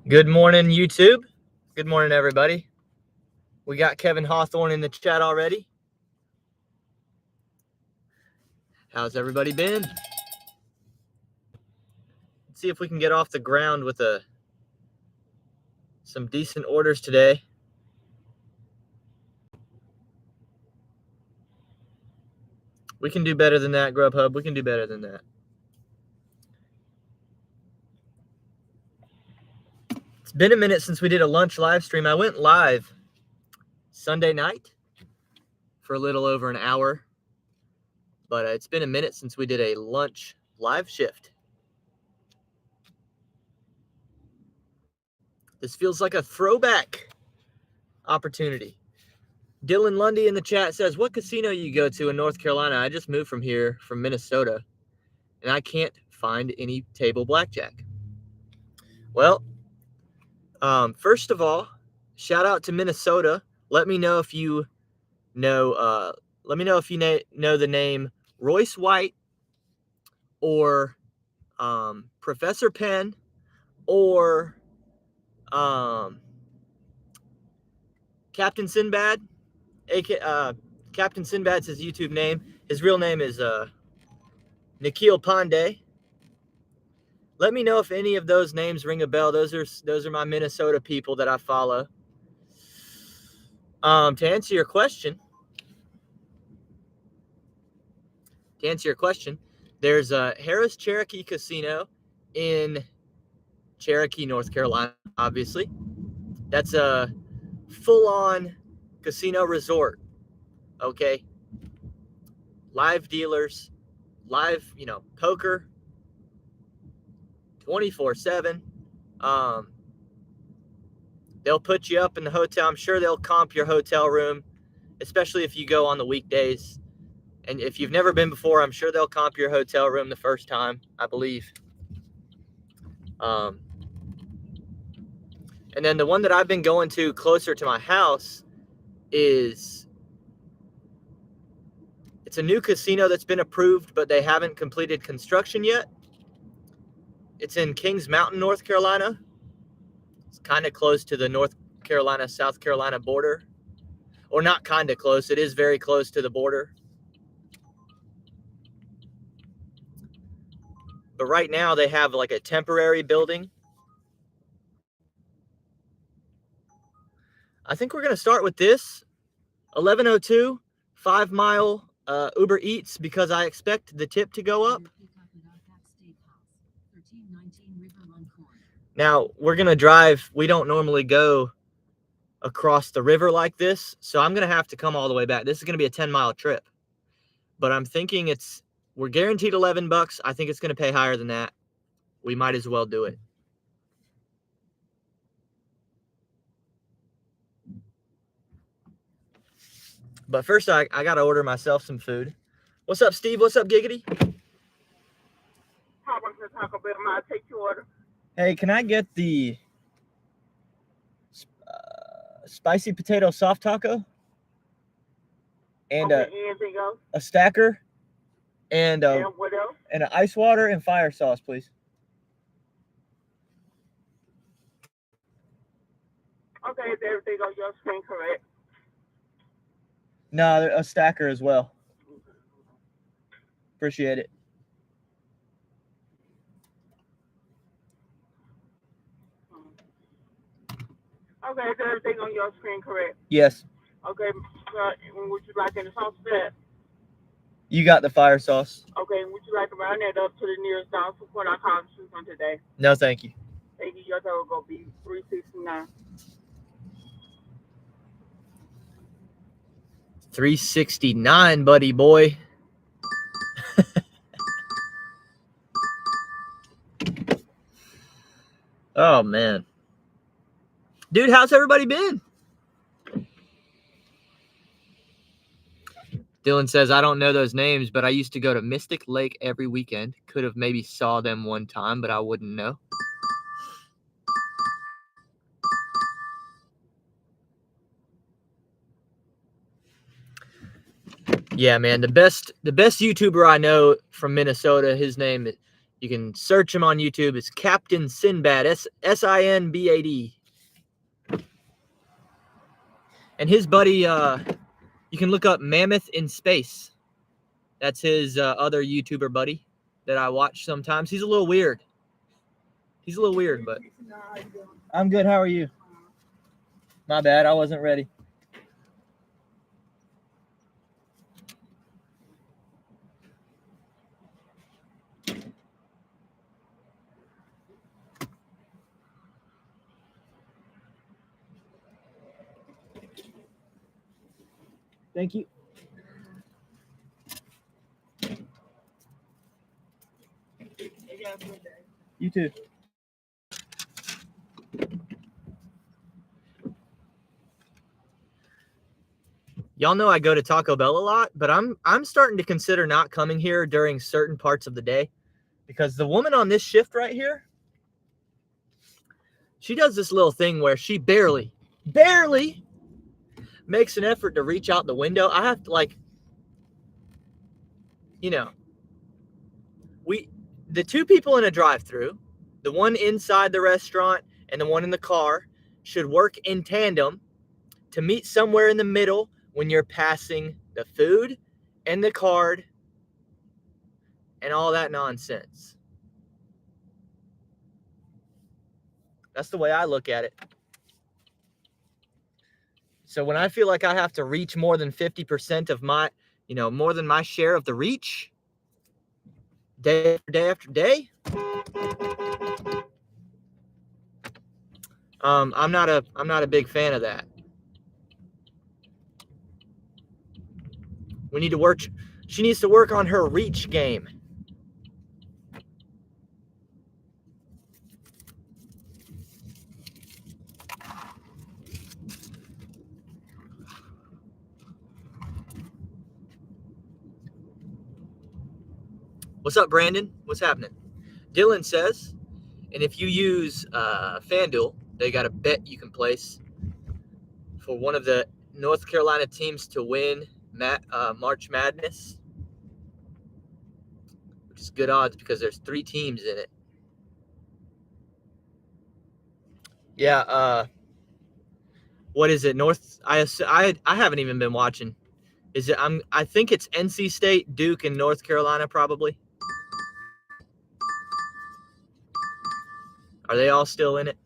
Good morning, YouTube. Good morning, everybody. We got Kevin Hawthorne in the chat already. How's everybody been? Let's see if we can get off the ground with some decent orders today. We can do better than that, Grubhub. We can do better than that. It's been a minute since we did a lunch live stream. I went live Sunday night for a little over an hour, but it's been a minute since we did a lunch live shift. This feels like a throwback opportunity. Dylan Lundy in the chat says, what casino you go to in North Carolina? I just moved from here, from Minnesota, and I can't find any table blackjack. Well, first of all, shout out to Minnesota. Let me know if you know. Let me know if you know the name Royce White or Professor Penn or Captain Sinbad. Captain Sinbad's his YouTube name. His real name is Nikhil Pandey. Let me know if any of those names ring a bell. Those are my Minnesota people that I follow. To answer your question, there's a Harris Cherokee Casino in Cherokee, North Carolina, obviously. That's a full-on casino resort, okay? Live dealers, live, poker, 24/7. They'll put you up in the hotel. I'm sure they'll comp your hotel room, especially if you go on the weekdays. And if you've never been before, I'm sure they'll comp your hotel room the first time, I believe. And then the one that I've been going to closer to my house it's a new casino that's been approved, but they haven't completed construction yet. It's in Kings Mountain, North Carolina. It's kind of close to the North Carolina, South Carolina border. Or not kind of close. It is very close to the border. But right now they have like a temporary building. I think we're going to start with this. 1102, 5 Mile Uber Eats, because I expect the tip to go up. Now, we're going to drive. We don't normally go across the river like this, so I'm going to have to come all the way back. This is going to be a 10-mile trip. But I'm thinking we're guaranteed $11. I think it's going to pay higher than that. We might as well do it. But first, I got to order myself some food. What's up, Steve? What's up, Giggity? I'll take your order. Hey, can I get the spicy potato soft taco? And anything else? A stacker? And what else? And an ice water and fire sauce, please. Okay, is everything on your screen correct? No, a stacker as well. Appreciate it. Okay, is everything on your screen correct? Yes. Okay, would you like any sauce for that? You got the fire sauce. Okay, would you like to round that up to the nearest dollar support our conference on today? No, thank you. Thank you. Your total will be $369. $369, buddy boy. Oh, man. Dude, how's everybody been? Dylan says, I don't know those names, but I used to go to Mystic Lake every weekend. Could have maybe saw them one time, but I wouldn't know. Yeah, man, the best YouTuber I know from Minnesota, his name You can search him on YouTube. It's Captain Sinbad, Sinbad. And his buddy, you can look up Mammoth in Space. That's his other YouTuber buddy that I watch sometimes. He's a little weird. But I'm good. How are you? My bad. I wasn't ready. Thank you. You too. Y'all know I go to Taco Bell a lot, but I'm starting to consider not coming here during certain parts of the day because the woman on this shift right here, she does this little thing where she barely makes an effort to reach out the window. I have to, like, you know, the two people in a drive-through, the one inside the restaurant and the one in the car, should work in tandem to meet somewhere in the middle when you're passing the food and the card and all that nonsense. That's the way I look at it. So when I feel like I have to reach more than 50% of my, more than my share of the reach, day after day, I'm not a big fan of that. We need to work. She needs to work on her reach game. What's up, Brandon? What's happening? Dylan says, and if you use FanDuel, they got a bet you can place for one of the North Carolina teams to win March Madness, which is good odds because there's 3 teams in it. Yeah, what is it? I haven't even been watching. Is it? I think it's NC State, Duke, and North Carolina probably. Are they all still in it?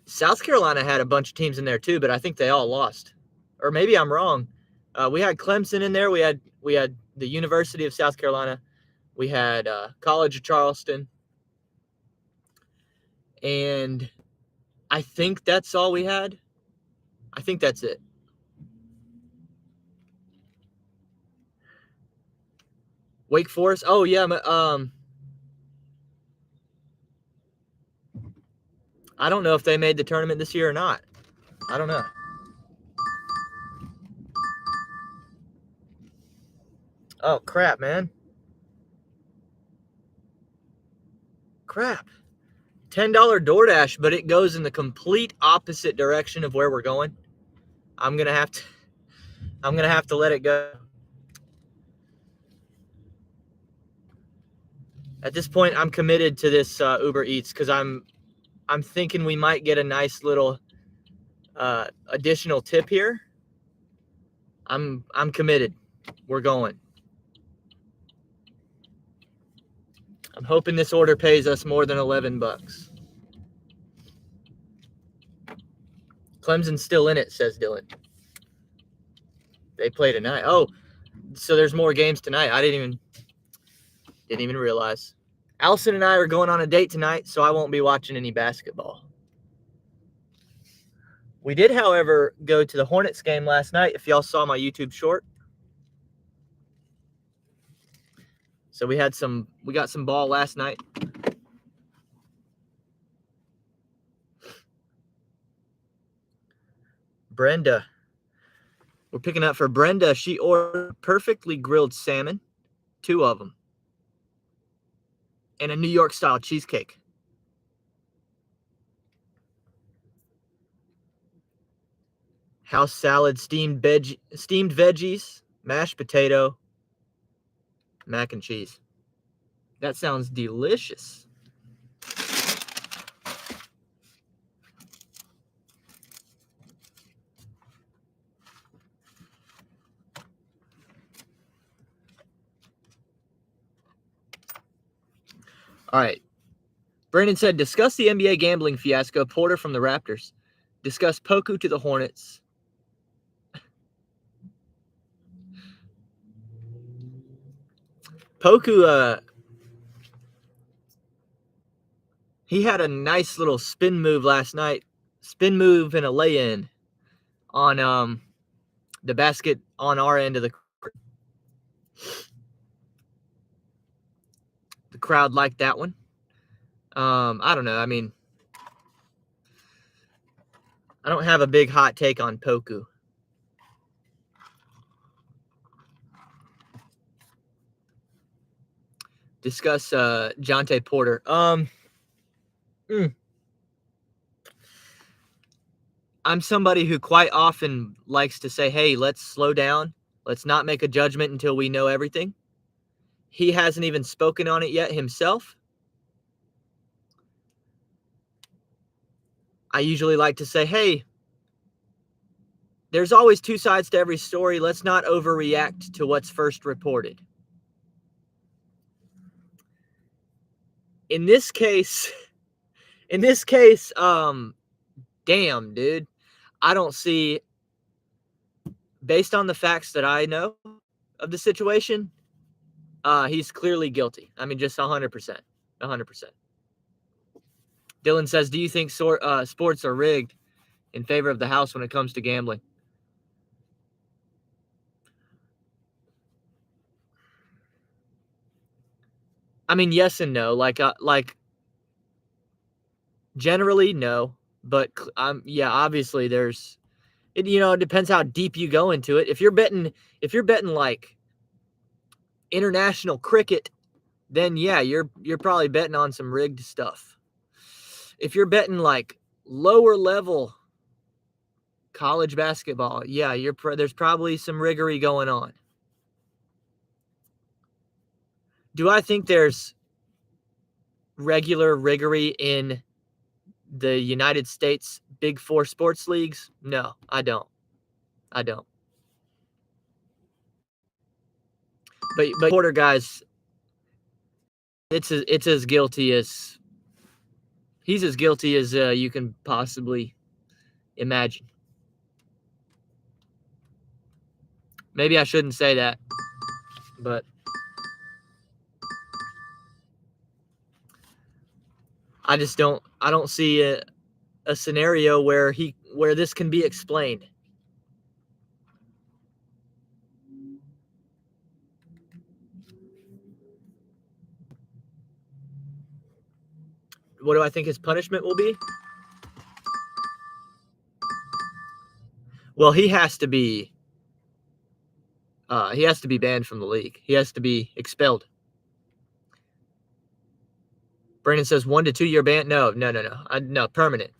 South Carolina had a bunch of teams in there too, but I think they all lost. Or maybe I'm wrong. We had Clemson in there. We had the University of South Carolina. We had College of Charleston. And I think that's all we had. I think that's it. Wake Forest. Oh yeah. I don't know if they made the tournament this year or not. I don't know. Oh crap, man. Crap. $10 DoorDash, but it goes in the complete opposite direction of where we're going. I'm gonna have to let it go. At this point, I'm committed to this Uber Eats because I'm thinking we might get a nice little additional tip here. I'm committed. We're going. I'm hoping this order pays us more than $11. Clemson's still in it, says Dylan. They play tonight. Oh, so there's more games tonight. I didn't even realize. Allison and I are going on a date tonight, so I won't be watching any basketball. We did, however, go to the Hornets game last night, if y'all saw my YouTube short. So we got some ball last night. Brenda. We're picking up for Brenda. She ordered perfectly grilled salmon, 2 of them, and a New York style cheesecake. House salad, steamed veggies, mashed potato, mac and cheese. That sounds delicious. All right. Brandon said, discuss the NBA gambling fiasco, Porter from the Raptors. Discuss Poku to the Hornets. Poku, he had a nice little spin move last night. Spin move and a lay-in on the basket on our end of the court. The crowd liked that one. I don't know. I mean, I don't have a big hot take on Poku. Discuss Jonte Porter. I'm somebody who quite often likes to say, hey, let's slow down. Let's not make a judgment until we know everything. He hasn't even spoken on it yet himself. I usually like to say, hey, there's always two sides to every story. Let's not overreact to what's first reported. In this case, damn, dude. I don't see, based on the facts that I know of the situation, he's clearly guilty. I mean, just 100%. 100%. Dylan says, do you think sports are rigged in favor of the house when it comes to gambling? I mean, yes and no. Like generally, no. But yeah, obviously there's, it depends how deep you go into it. If you're betting like international cricket, then yeah, you're probably betting on some rigged stuff. If you're betting like lower level college basketball, yeah, there's probably some riggery going on. Do I think there's regular riggery in the United States Big Four sports leagues? No, I don't. But Porter guys, it's as guilty as he's as guilty as you can possibly imagine. Maybe I shouldn't say that, but I don't see a scenario where this can be explained. What do I think his punishment will be? Well, he has to be banned from the league. He has to be expelled. Brandon says 1 to 2 year ban. No, permanent.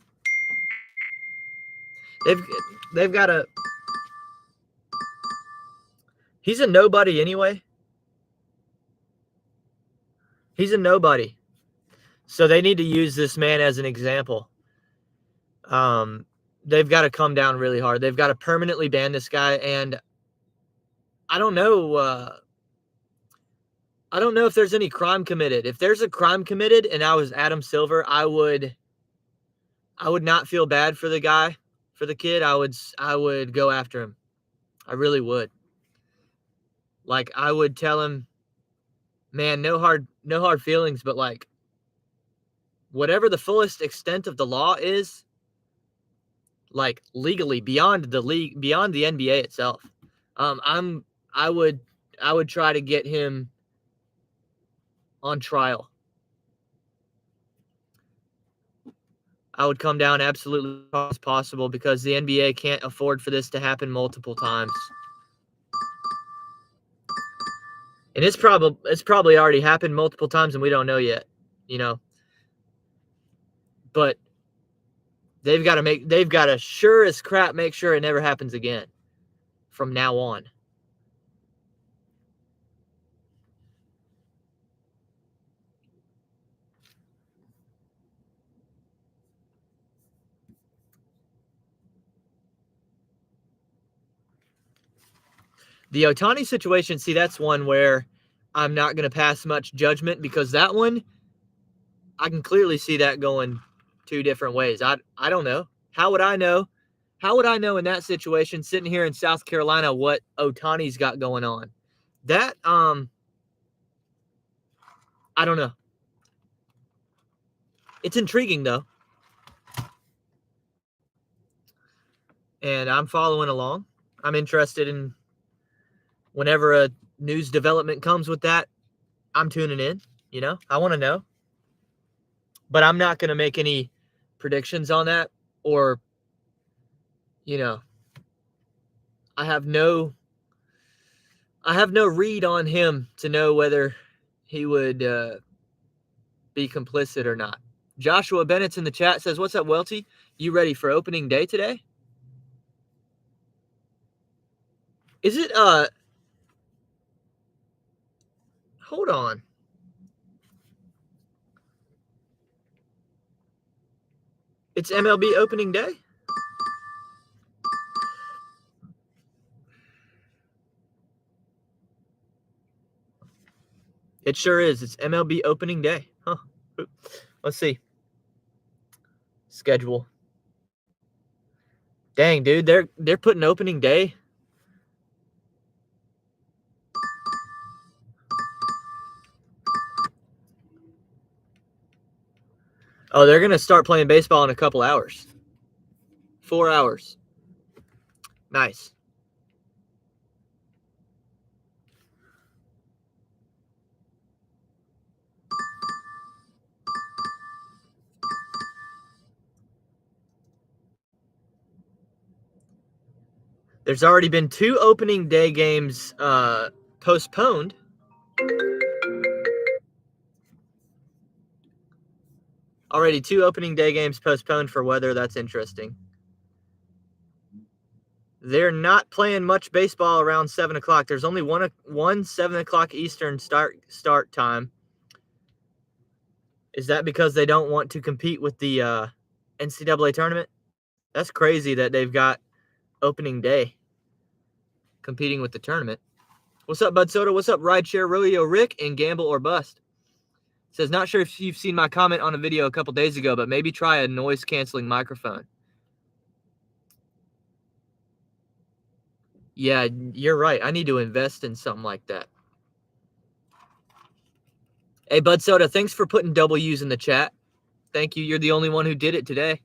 They've got a. He's a nobody anyway. He's a nobody. So they need to use this man as an example. They've got to come down really hard. They've got to permanently ban this guy. And I don't know. I don't know if there's any crime committed. If there's a crime committed and I was Adam Silver, I would not feel bad for the guy, for the kid. I would go after him. I really would. Like, I would tell him, man, no hard feelings, but like, whatever the fullest extent of the law is, like legally beyond the league, beyond the NBA itself, I would try to get him on trial. I would come down absolutely as possible because the NBA can't afford for this to happen multiple times. And it's probably already happened multiple times and we don't know yet, But they've got to sure as crap make sure it never happens again from now on. The Ohtani situation, see, that's one where I'm not going to pass much judgment because that one, I can clearly see that going two different ways. I don't know. How would I know? How would I know in that situation, sitting here in South Carolina, what Ohtani's got going on? That, I don't know. It's intriguing, though. And I'm following along. I'm interested in whenever a news development comes with that, I'm tuning in. You know, I want to know. But I'm not going to make any predictions on that or, you know, I have no read on him to know whether he would be complicit or not. Joshua Bennett's in the chat says, "What's up, Welty? You ready for opening day today?" Is it hold on. It's MLB opening day? It sure is. It's MLB opening day. Huh. Let's see. Schedule. Dang, dude, they're putting opening day. Oh, they're gonna start playing baseball in a couple hours. 4 hours. Nice. There's already been 2 opening day games postponed. Already 2 opening day games postponed for weather. That's interesting. They're not playing much baseball around 7 o'clock. There's only one 7 o'clock Eastern start time. Is that because they don't want to compete with the NCAA tournament? That's crazy that they've got opening day competing with the tournament. What's up, Bud Soda? What's up, Rideshare Rodeo Rick and Gamble or Bust? Says, not sure if you've seen my comment on a video a couple days ago, but maybe try a noise-canceling microphone. Yeah, you're right. I need to invest in something like that. Hey, Bud Soda, thanks for putting W's in the chat. Thank you. You're the only one who did it today.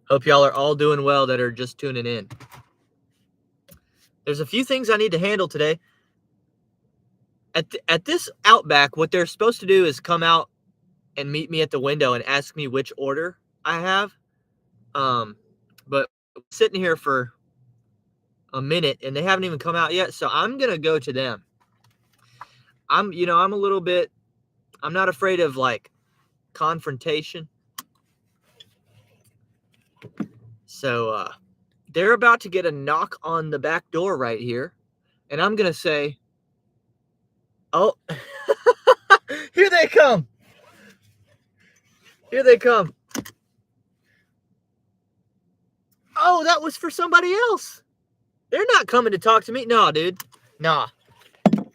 Hope y'all are all doing well that are just tuning in. There's a few things I need to handle today. At this Outback, what they're supposed to do is come out and meet me at the window and ask me which order I have. But I'm sitting here for a minute and they haven't even come out yet, so I'm gonna go to them. I'm not afraid of like confrontation. So they're about to get a knock on the back door right here, and I'm gonna say, "Oh, here they come! Here they come!" Oh, that was for somebody else. They're not coming to talk to me. Nah, dude. Nah.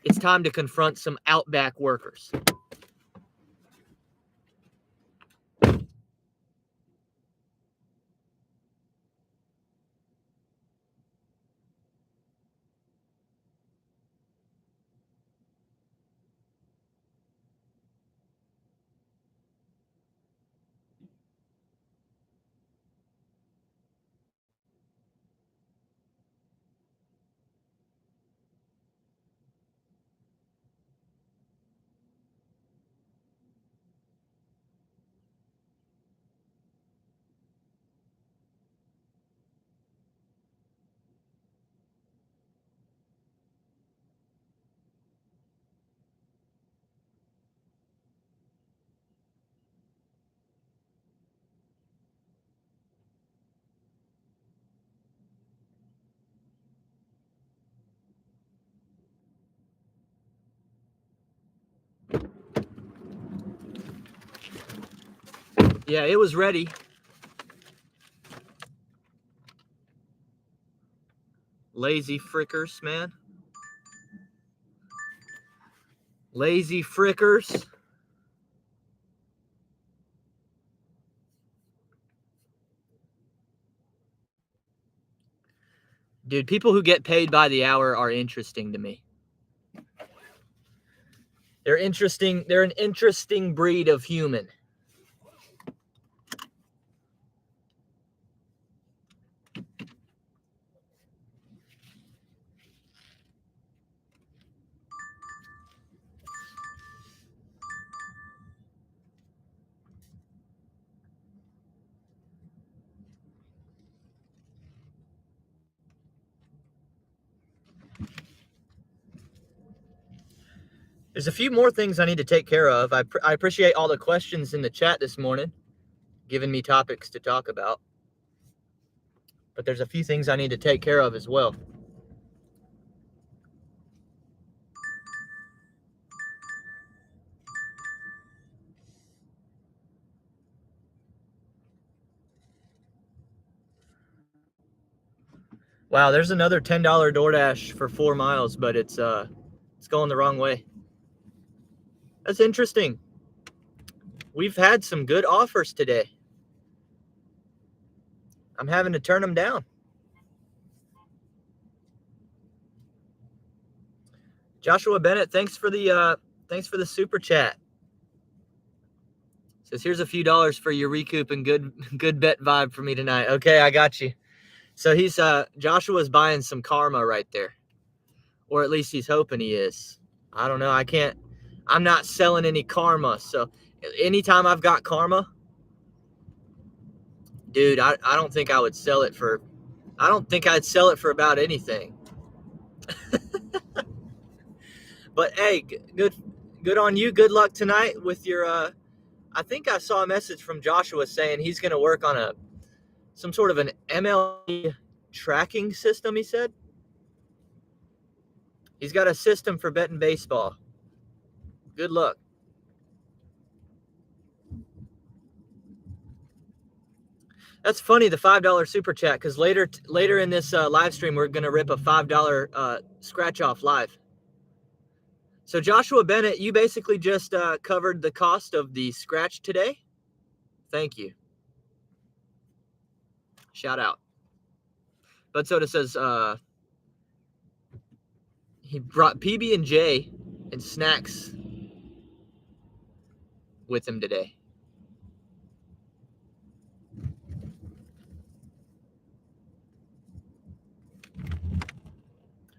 It's time to confront some Outback workers. Yeah, it was ready. Lazy frickers, man. Lazy frickers. Dude, people who get paid by the hour are interesting to me. They're interesting. They're an interesting breed of human. There's a few more things I need to take care of. I appreciate all the questions in the chat this morning, giving me topics to talk about. But there's a few things I need to take care of as well. Wow, there's another $10 DoorDash for 4 miles, but it's going the wrong way. That's interesting. We've had some good offers today. I'm having to turn them down. Joshua Bennett, thanks for the super chat. Says here's a few dollars for your recoup and good bet vibe for me tonight. Okay, I got you. So he's Joshua's buying some karma right there. Or at least he's hoping he is. I don't know. I'm not selling any karma. So anytime I've got karma, dude, I don't think I would sell it for, I don't think I'd sell it for about anything. But hey, good on you. Good luck tonight with your, I think I saw a message from Joshua saying he's going to work on some sort of an MLB tracking system, he said. He's got a system for betting baseball. Good luck. That's funny, the $5 super chat, because later in this live stream, we're going to rip a $5 scratch off live. So Joshua Bennett, you basically just covered the cost of the scratch today. Thank you. Shout out. But Soda says he brought PB&J and snacks with him today.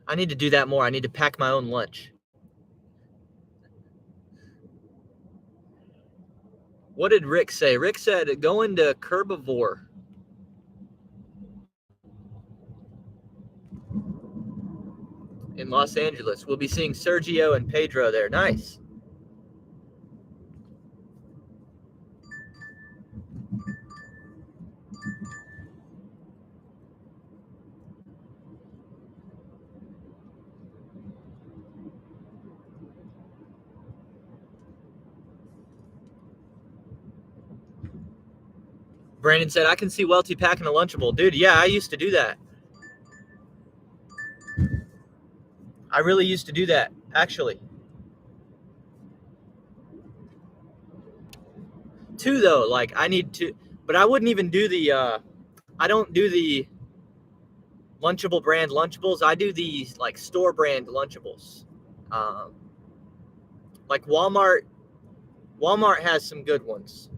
I need to do that more. I need to pack my own lunch. What did Rick say? Rick said going to Herbivore. In Los Angeles. We'll be seeing Sergio and Pedro there. Nice. Brandon said, I can see Welty packing a Lunchable. Dude, yeah, I used to do that. I really used to do that, actually. 2, though. Like, I need to, but I wouldn't even do the, I don't do the Lunchable brand Lunchables. I do these, like, store brand Lunchables. Like Walmart has some good ones.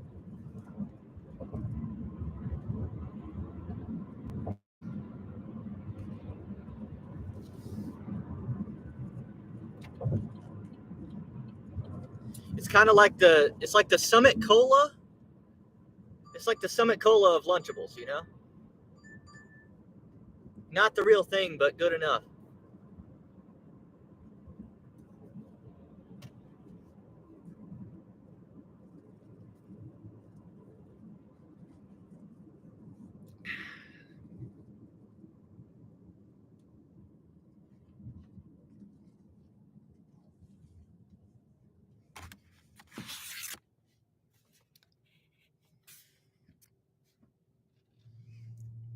It's kind of like it's like the Summit Cola. It's like the Summit Cola of Lunchables, you know? Not the real thing, but good enough.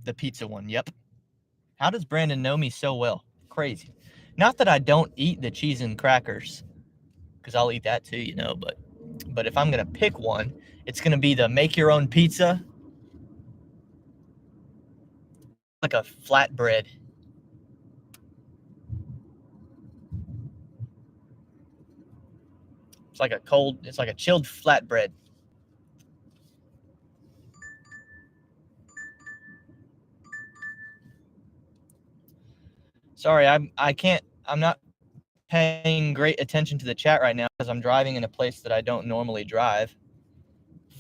The pizza one, yep. How does Brandon know me so well? Crazy. Not that I don't eat the cheese and crackers, because I'll eat that too, you know, but if I'm going to pick one, it's going to be the make your own pizza, like a flatbread. It's like a chilled flatbread. Sorry, I'm not paying great attention to the chat right now because I'm driving in a place that I don't normally drive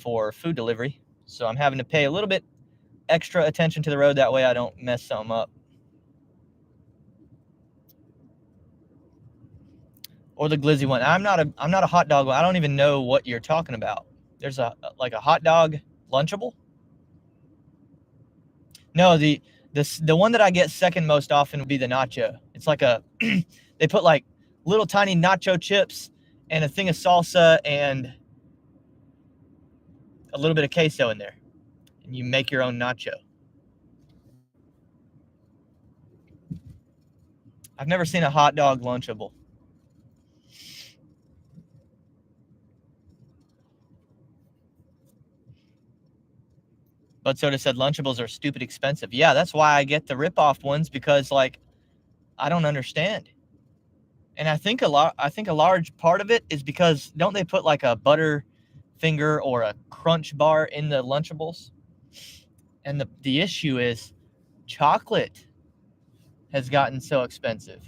for food delivery. So I'm having to pay a little bit extra attention to the road, that way I don't mess something up. Or the glizzy one. I'm not a hot dog one. I don't even know what you're talking about. There's a hot dog Lunchable? No, the one that I get second most often would be the nacho. It's like a they put like little tiny nacho chips and a thing of salsa and a little bit of queso in there. And you make your own nacho. I've never seen a hot dog Lunchable. But Soda said Lunchables are stupid expensive. Yeah, that's why I get the ripoff ones, because like I don't understand. And I think a large part of it is because don't they put like a butter finger or a crunch bar in the Lunchables? And the issue is chocolate has gotten so expensive.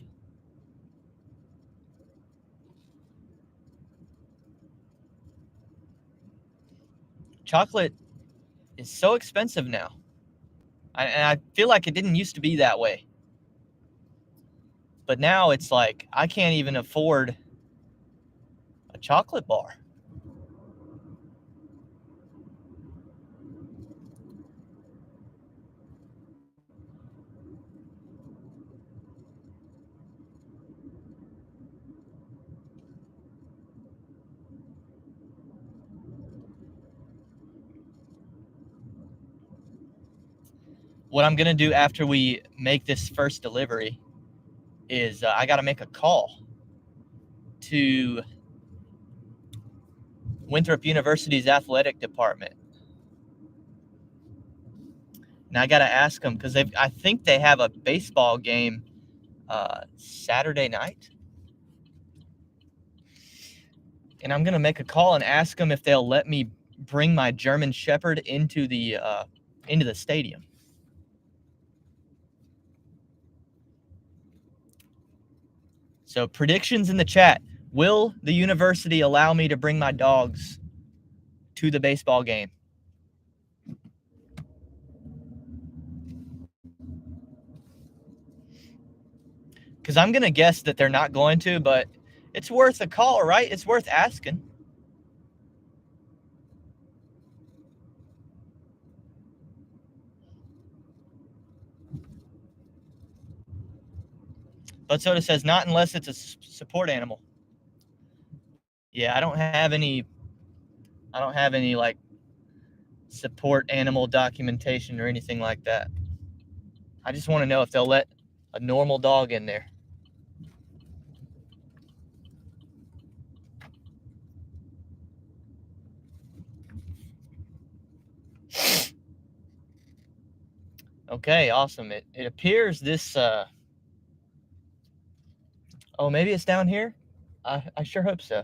Chocolate is so expensive now. And I feel like it didn't used to be that way. But now it's like I can't even afford a chocolate bar. What I'm going to do after we make this first delivery is I got to make a call to Winthrop University's athletic department. And I got to ask them, because I think they have a baseball game Saturday night. And I'm going to make a call and ask them if they'll let me bring my German Shepherd into the stadium. So predictions in the chat. Will the university allow me to bring my dogs to the baseball game? Because I'm going to guess that they're not going to, but it's worth a call, right? It's worth asking. But Soda says not unless it's a support animal. Yeah, I don't have any like support animal documentation or anything like that. I just want to know if they'll let a normal dog in there. Okay, awesome. It appears this oh, maybe it's down here? I sure hope so.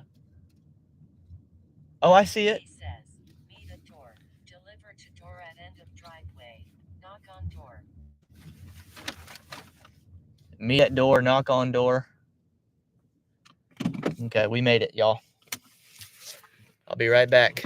Oh, I see it. He says, meet at door. Deliver to door at end of driveway. Knock on door. Meet at door, knock on door. Okay, we made it, y'all. I'll be right back.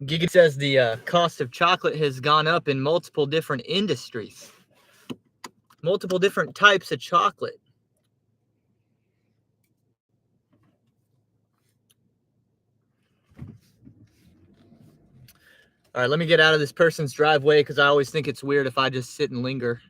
Giga says the cost of chocolate has gone up in multiple different industries. Multiple different types of chocolate. All right, let me get out of this person's driveway because I always think it's weird if I just sit and linger.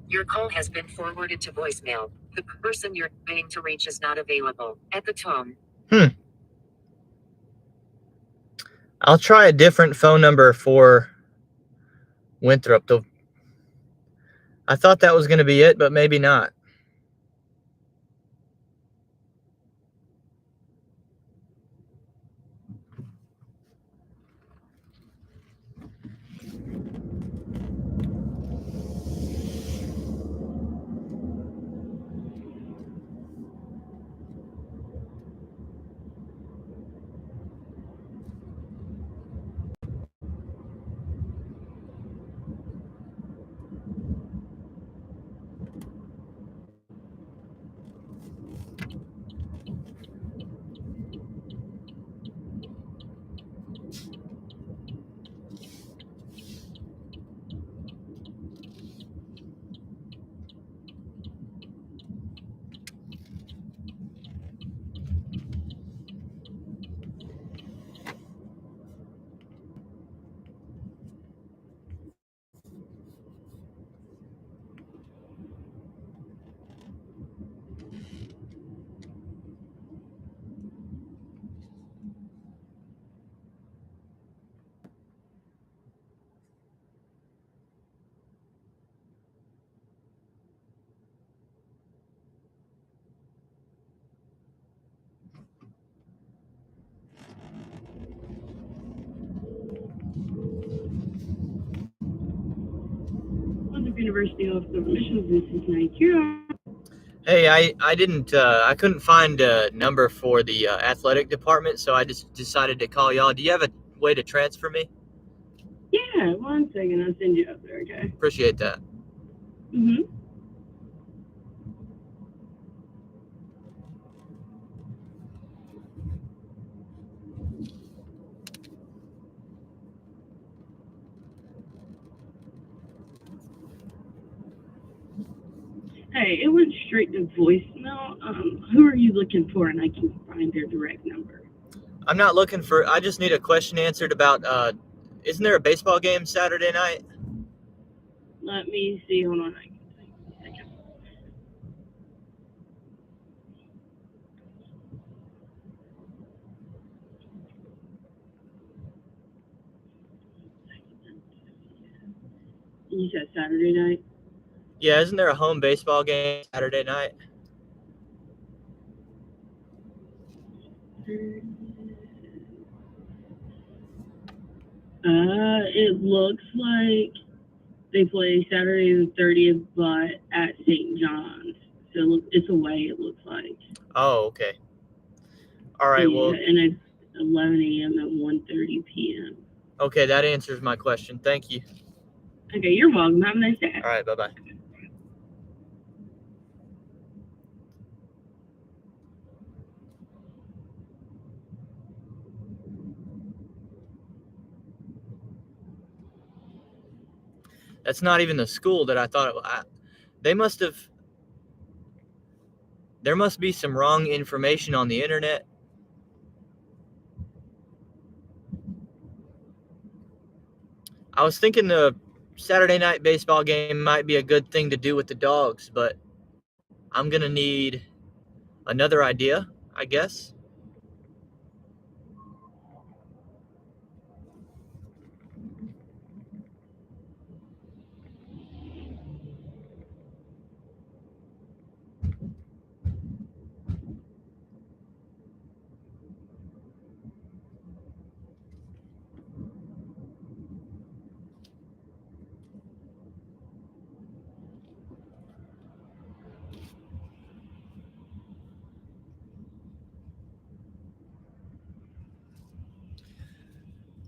Your call has been forwarded to voicemail. The person you're trying to reach is not available at the tone. I'll try a different phone number for Winthrop. I thought that was going to be it, but maybe not. University of Submissions, this is Nigeria. Hey, I couldn't find a number for the athletic department, so I just decided to call y'all. Do you have a way to transfer me? Yeah, 1 second, I'll send you up there, okay? Appreciate that. Mm-hmm. Hey, it went straight to voicemail. Who are you looking for? And I can find their direct number. I'm not looking for. I just need a question answered about. Isn't there a baseball game Saturday night? Let me see. Hold on. You said Saturday night? Yeah, isn't there a home baseball game Saturday night? It looks like they play Saturday the 30th, but at St. John's. So it's away, it looks like. Oh, okay. All right, yeah, well. And it's 11 a.m. at 1:30 p.m. Okay, that answers my question. Thank you. Okay, you're welcome. Have a nice day. All right, bye-bye. That's not even the school that I thought it was. There must be some wrong information on the internet. I was thinking the Saturday night baseball game might be a good thing to do with the dogs, but I'm going to need another idea, I guess.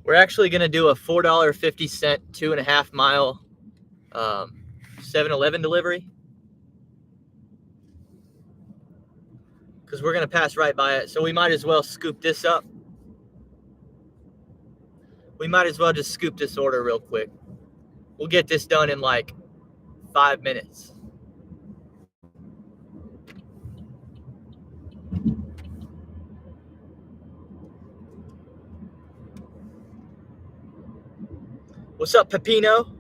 We're actually going to do a $4.50, 2.5 mile 7-Eleven delivery. Because we're going to pass right by it. So we might as well scoop this up. We might as well just scoop this order real quick. We'll get this done in like 5 minutes. What's up, Pepino?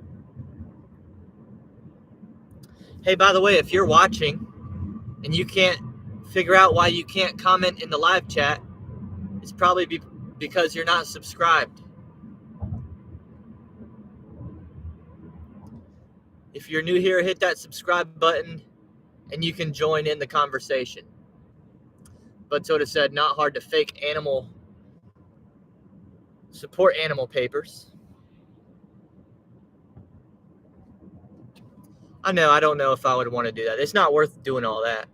Hey, by the way, if you're watching and you can't figure out why you can't comment in the live chat, it's probably because you're not subscribed. If you're new here, hit that subscribe button and you can join in the conversation. But Soda said, not hard to fake support animal papers. I know, I don't know if I would want to do that. It's not worth doing all that.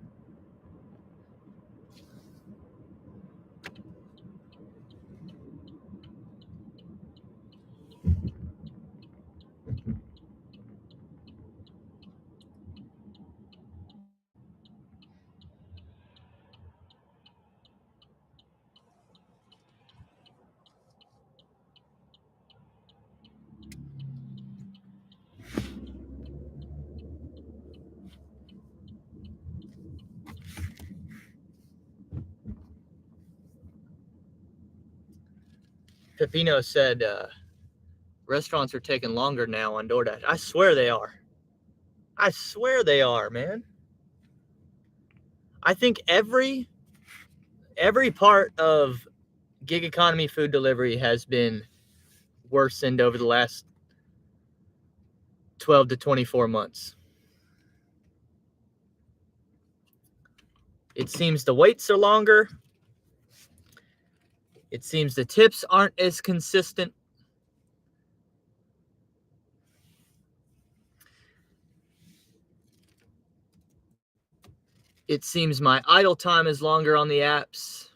Pepino said restaurants are taking longer now on DoorDash. I swear they are. I swear they are, man. I think every part of gig economy food delivery has been worsened over the last 12 to 24 months. It seems the waits are longer. It seems the tips aren't as consistent. It seems my idle time is longer on the apps.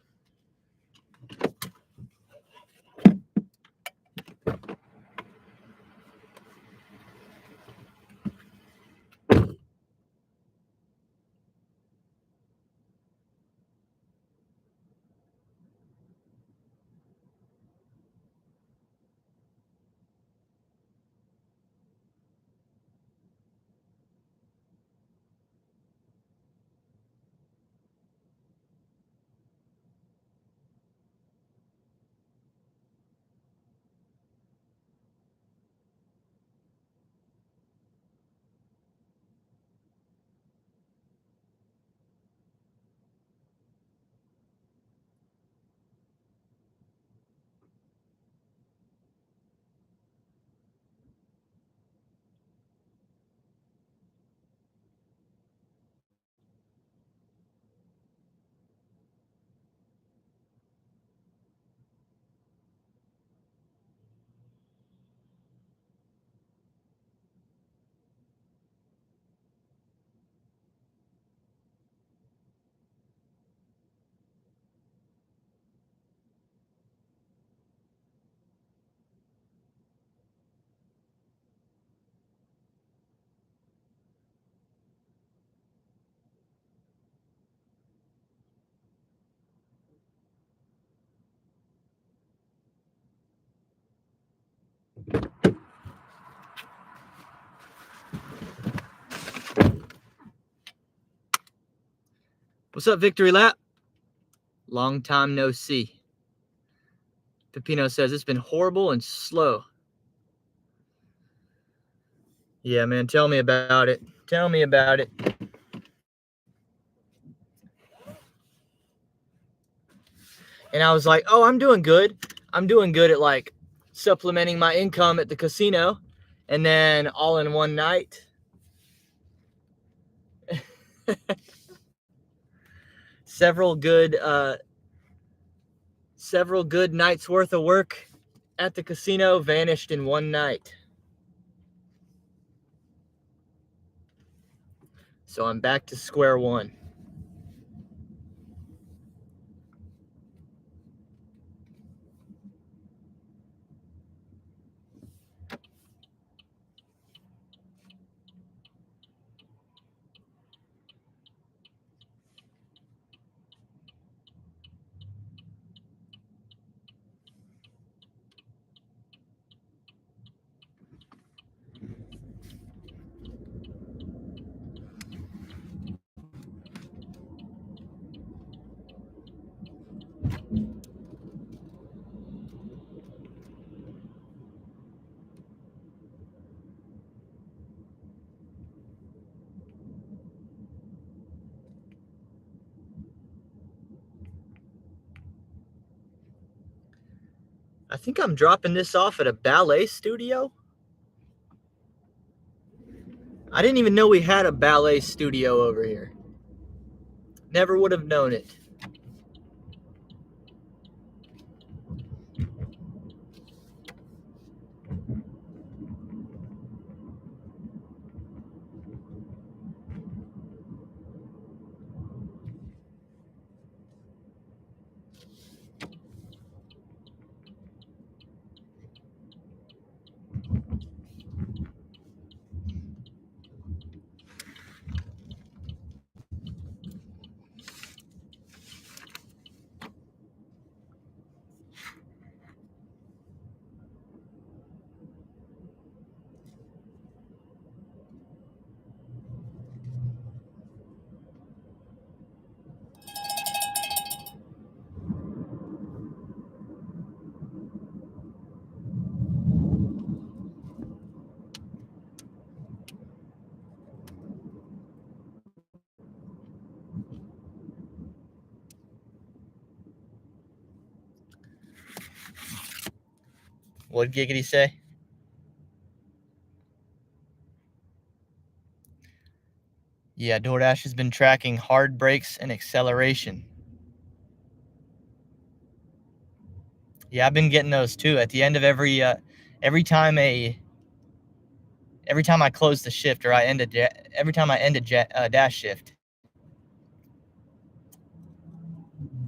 What's up, Victory Lap? Long time no see. Pepino says it's been horrible and slow. Yeah, man, tell me about it. Tell me about it. And I was like, oh, I'm doing good. I'm doing good at like supplementing my income at the casino. And then all in one night, several good nights worth of work at the casino vanished in one night. So I'm back to square one. I think I'm dropping this off at a ballet studio. I didn't even know we had a ballet studio over here. Never would have known it. What'd Giggity say? Yeah, DoorDash has been tracking hard brakes and acceleration. Yeah, I've been getting those too. At the end of every time I close the shift or every time I end a dash shift.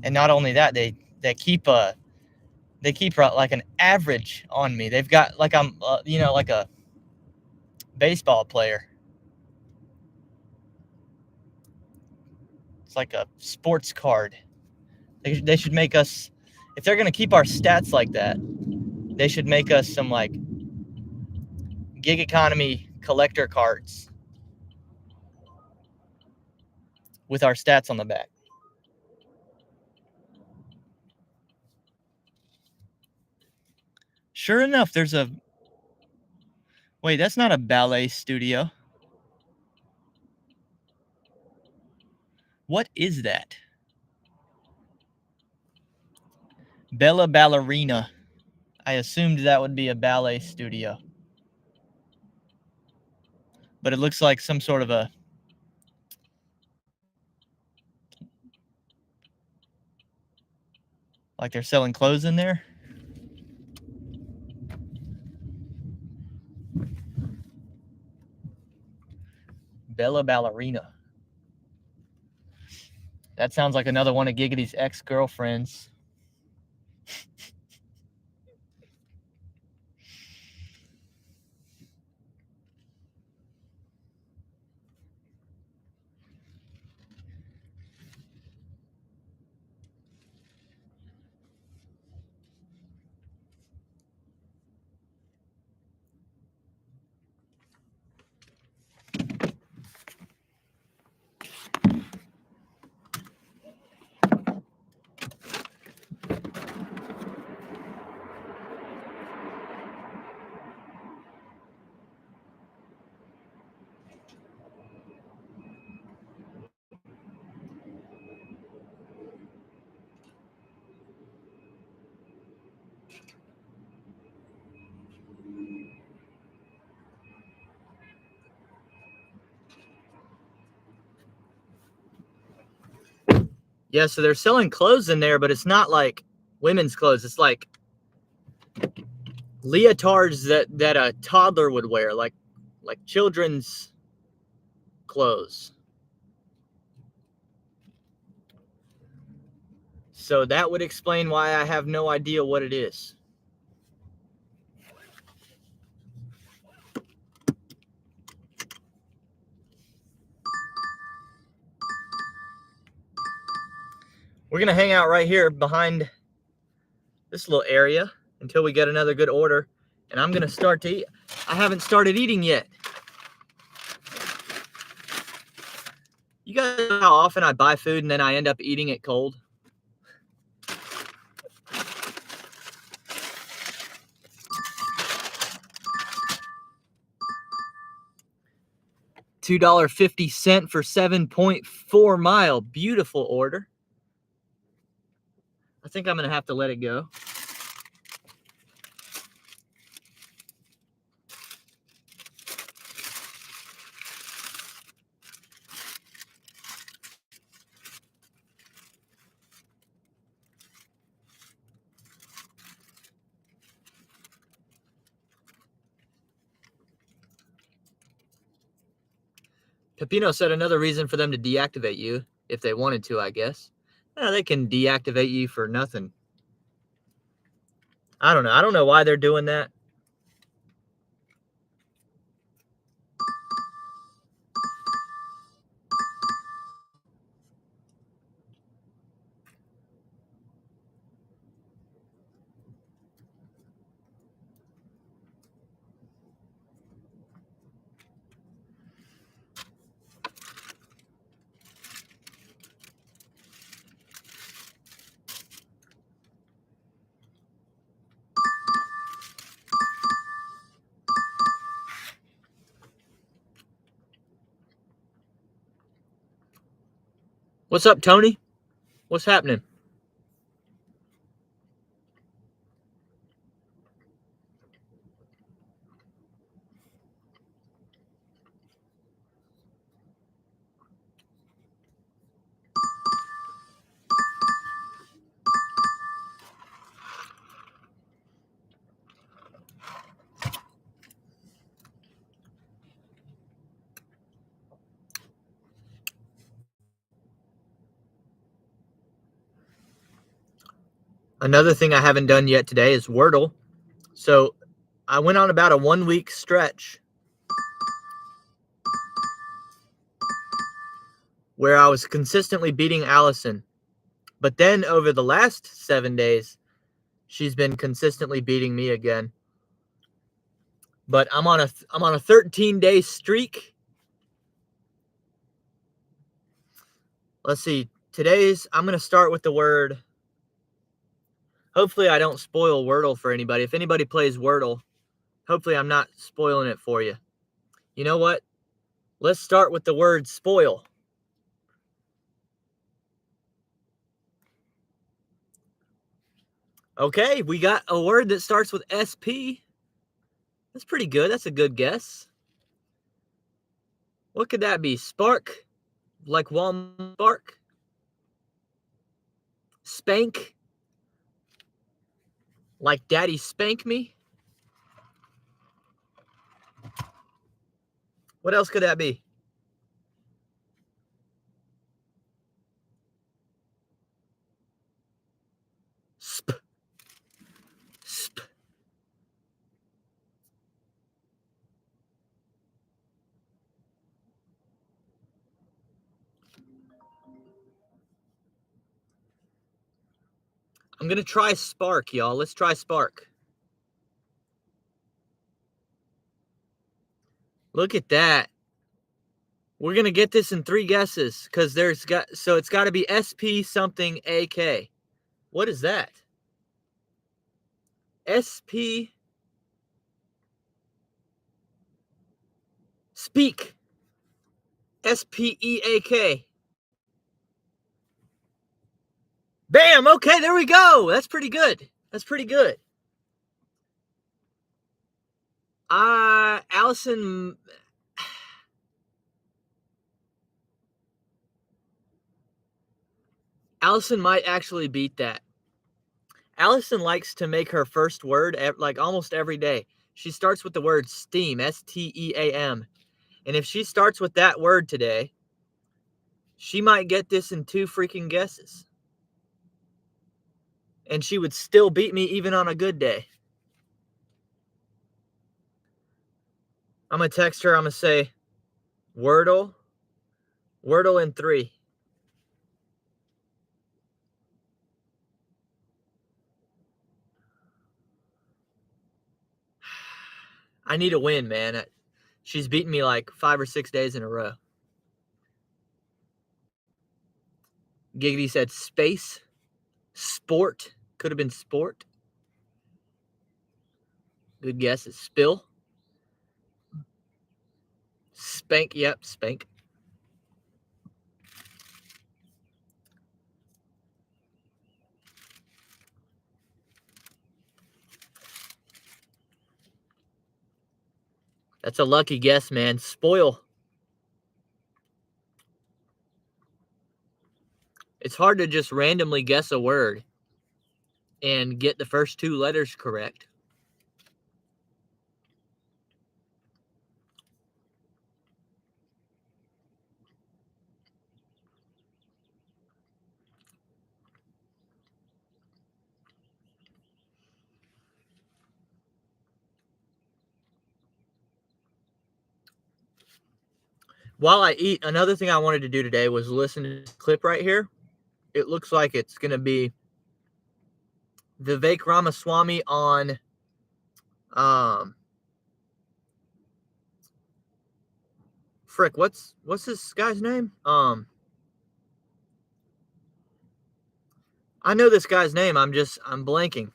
And not only that, they keep like an average on me. They've got like I'm like a baseball player. It's like a sports card. They should make us, if they're gonna keep our stats like that, they should make us some like gig economy collector cards with our stats on the back. Sure enough, there's a... Wait, that's not a ballet studio. What is that? Bella Ballerina. I assumed that would be a ballet studio. But it looks like some sort of a... Like they're selling clothes in there? Bella Ballerina. That sounds like another one of Giggity's ex-girlfriends. Yeah, so they're selling clothes in there, but it's not like women's clothes. It's like leotards that a toddler would wear, like children's clothes. So that would explain why I have no idea what it is. We're going to hang out right here behind this little area until we get another good order. And I'm going to start to eat. I haven't started eating yet. You guys know how often I buy food and then I end up eating it cold? $2.50 for 7.4 mile. Beautiful order. I think I'm going to have to let it go. Pepino said another reason for them to deactivate you, if they wanted to, I guess. They can deactivate you for nothing. I don't know. I don't know why they're doing that. What's up, Tony? What's happening? Another thing I haven't done yet today is Wordle. So I went on about a 1 week stretch where I was consistently beating Allison. But then over the last 7 days, she's been consistently beating me again. But I'm on a 13-day streak. Let's see. I'm going to start with the word. Hopefully I don't spoil Wordle for anybody. If anybody plays Wordle, hopefully I'm not spoiling it for you. You know what? Let's start with the word spoil. Okay, we got a word that starts with SP. That's pretty good. That's a good guess. What could that be? Spark? Like Walmart spark? Spank? Like daddy spank me? What else could that be? Sp. Sp. I'm going to try spark, y'all. Let's try spark. Look at that. We're going to get this in 3 guesses because it's got to be SP something AK. What is that? SP speak. SPEAK. Bam. Okay, there we go. That's pretty good. That's pretty good. Allison Allison might actually beat that. Allison likes to make her first word like almost every day. She starts with the word STEAM, STEAM. And if she starts with that word today, she might get this in 2 freaking guesses. And she would still beat me even on a good day. I'm going to text her. I'm going to say, Wordle in 3. I need a win, man. She's beaten me like 5 or 6 days in a row. Giggity said space, sport. Could have been sport. Good guesses. Spill. Spank. Yep, spank. That's a lucky guess, man. Spoil. It's hard to just randomly guess a word and get the first 2 letters correct. While I eat, another thing I wanted to do today was listen to this clip right here. It looks like it's going to be Vivek Ramaswamy on frick, what's this guy's name? I know this guy's name. I'm blanking.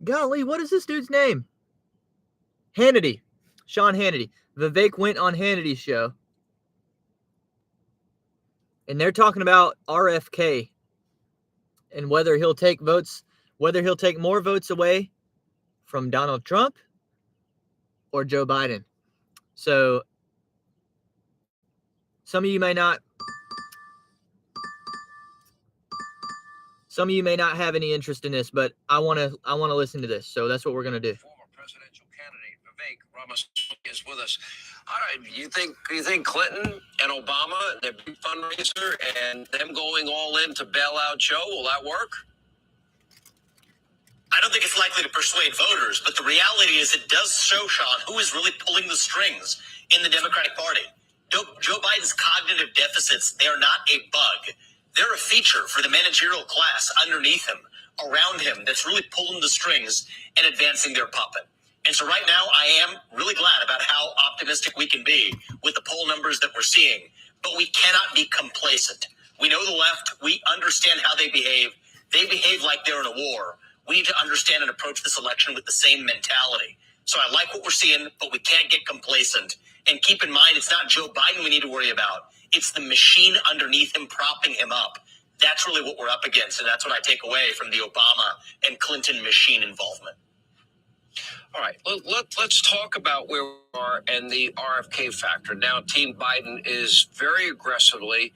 Golly, what is this dude's name? Hannity. Sean Hannity. Vivek went on Hannity's show. And they're talking about RFK and whether he'll take more votes away from Donald Trump or Joe Biden. So some of you may not have any interest in this, but I want to listen to this. So that's what we're going to do. Former presidential candidate Vivek Ramaswamy is with us. All right, you think Clinton and Obama, their big fundraiser, and them going all in to bail out Joe, will that work? I don't think it's likely to persuade voters, but the reality is it does show, Sean, who is really pulling the strings in the Democratic Party. Joe Biden's cognitive deficits, they are not a bug. They're a feature for the managerial class underneath him, around him, that's really pulling the strings and advancing their puppet. And so right now, I am really glad about how optimistic we can be with the poll numbers that we're seeing, but we cannot be complacent. We know the left. We understand how they behave. They behave like they're in a war. We need to understand and approach this election with the same mentality. So I like what we're seeing, but we can't get complacent. And keep in mind, it's not Joe Biden we need to worry about. It's the machine underneath him propping him up. That's really what we're up against, and that's what I take away from the Obama and Clinton machine involvement. All right, let's talk about where we are and the RFK factor. Now, Team Biden is very aggressively,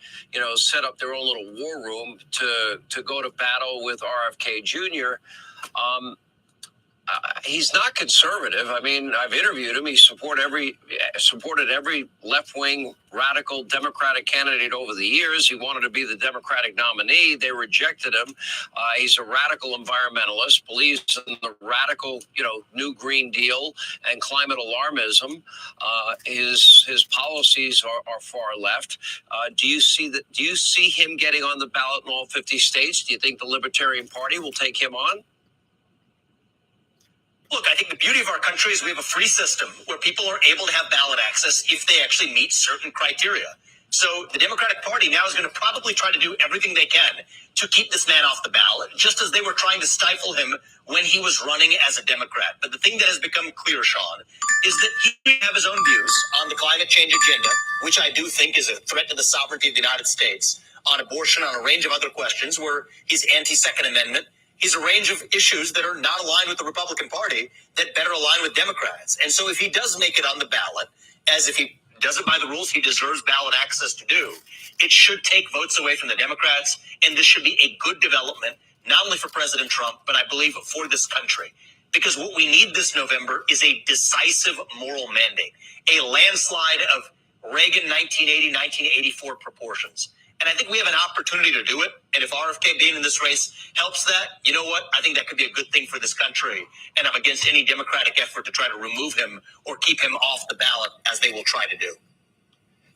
set up their own little war room to go to battle with RFK Jr. He's not conservative. I mean, I've interviewed him. He supported every left-wing radical Democratic candidate over the years. He wanted to be the Democratic nominee. They rejected him. He's a radical environmentalist, believes in the radical, New Green Deal and climate alarmism. His policies are far left. Do you see him getting on the ballot in all 50 states? Do you think the Libertarian Party will take him on? Look, I think the beauty of our country is we have a free system where people are able to have ballot access if they actually meet certain criteria. So the Democratic Party now is going to probably try to do everything they can to keep this man off the ballot, just as they were trying to stifle him when he was running as a Democrat. But the thing that has become clear, Sean, is that he may have his own views on the climate change agenda, which I do think is a threat to the sovereignty of the United States, on abortion, on a range of other questions where he's anti-Second Amendment. He's a range of issues that are not aligned with the Republican Party that better align with Democrats. And so if he does make it on the ballot, as if he does it by the rules he deserves ballot access to do. It should take votes away from the Democrats, and this should be a good development, not only for President Trump, but I believe for this country. Because what we need this November is a decisive moral mandate, a landslide of Reagan 1980, 1984 proportions. And I think we have an opportunity to do it. And if RFK being in this race helps that, you know what? I think that could be a good thing for this country. And I'm against any Democratic effort to try to remove him or keep him off the ballot, as they will try to do.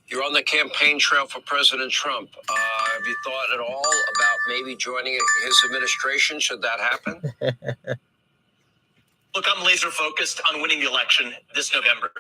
You're on the campaign trail for President Trump. Have you thought at all about maybe joining his administration should that happen? Look, I'm laser focused on winning the election this November.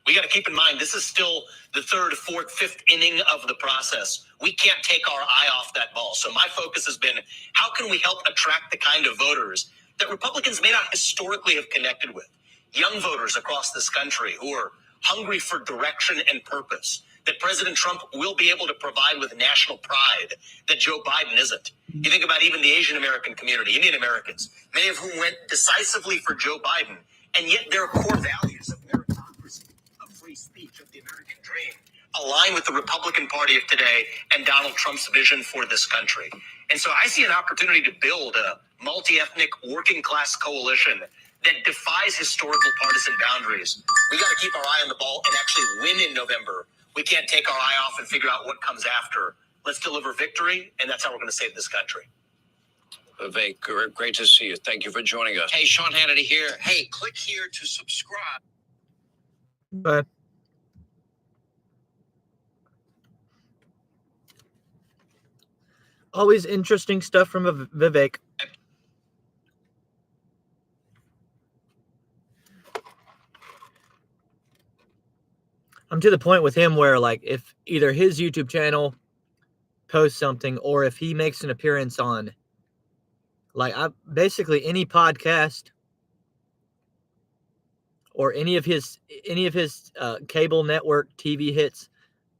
We got to keep in mind, this is still the third, fourth, fifth inning of the process. We can't take our eye off that ball. So my focus has been, how can we help attract the kind of voters that Republicans may not historically have connected with? Young voters across this country who are hungry for direction and purpose that President Trump will be able to provide with national pride that Joe Biden isn't. You think about even the Asian American community, Indian Americans, many of whom went decisively for Joe Biden, and yet their core values of meritocracy, of free speech, of the American dream, align with the Republican Party of today and Donald Trump's vision for this country. And so I see an opportunity to build a multi-ethnic working class coalition that defies historical partisan boundaries. We got to keep our eye on the ball and actually win in November. We can't take our eye off and figure out what comes after. Let's deliver victory, and that's how we're going to save this country. Vivek, great to see you. Thank you for joining us. Hey, Sean Hannity here. Hey, click here to subscribe. But always interesting stuff from Vivek. I'm to the point with him where, like, if either his YouTube channel posts something or if he makes an appearance on, like, basically any podcast or any of his cable network TV hits,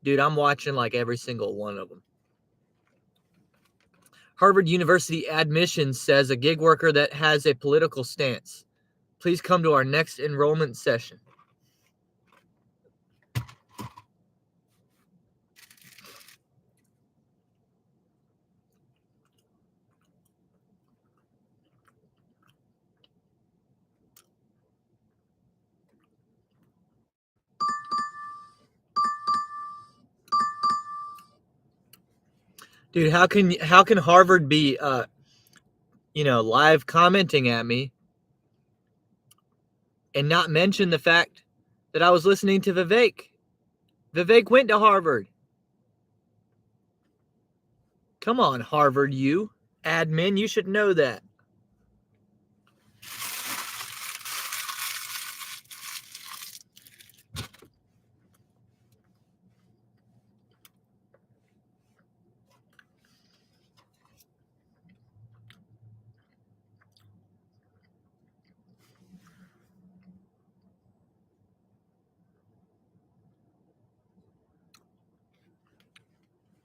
dude, I'm watching like every single one of them. Harvard University admissions says a gig worker that has a political stance, please come to our next enrollment session. Dude, how can Harvard be live commenting at me and not mention the fact that I was listening to Vivek? Vivek went to Harvard. Come on, Harvard, you admin, you should know that.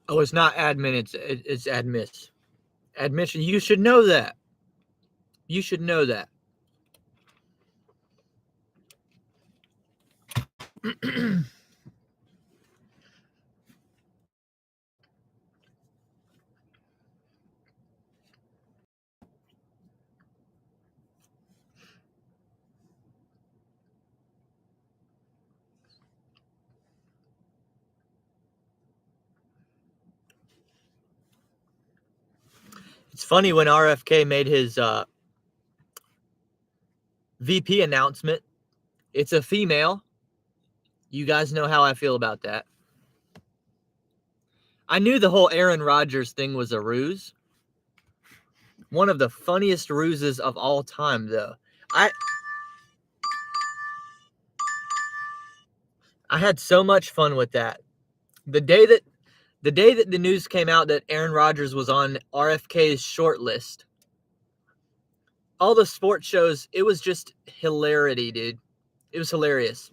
Oh, it's not admin, it's admiss. Admission, you should know that. You should know that. It's funny when RFK made his VP announcement. It's a female. You guys know how I feel about that. I knew the whole Aaron Rodgers thing was a ruse. One of the funniest ruses of all time, though. I had so much fun with that. The day that the news came out that Aaron Rodgers was on RFK's short list, all the sports shows, it was just hilarity, dude. It was hilarious.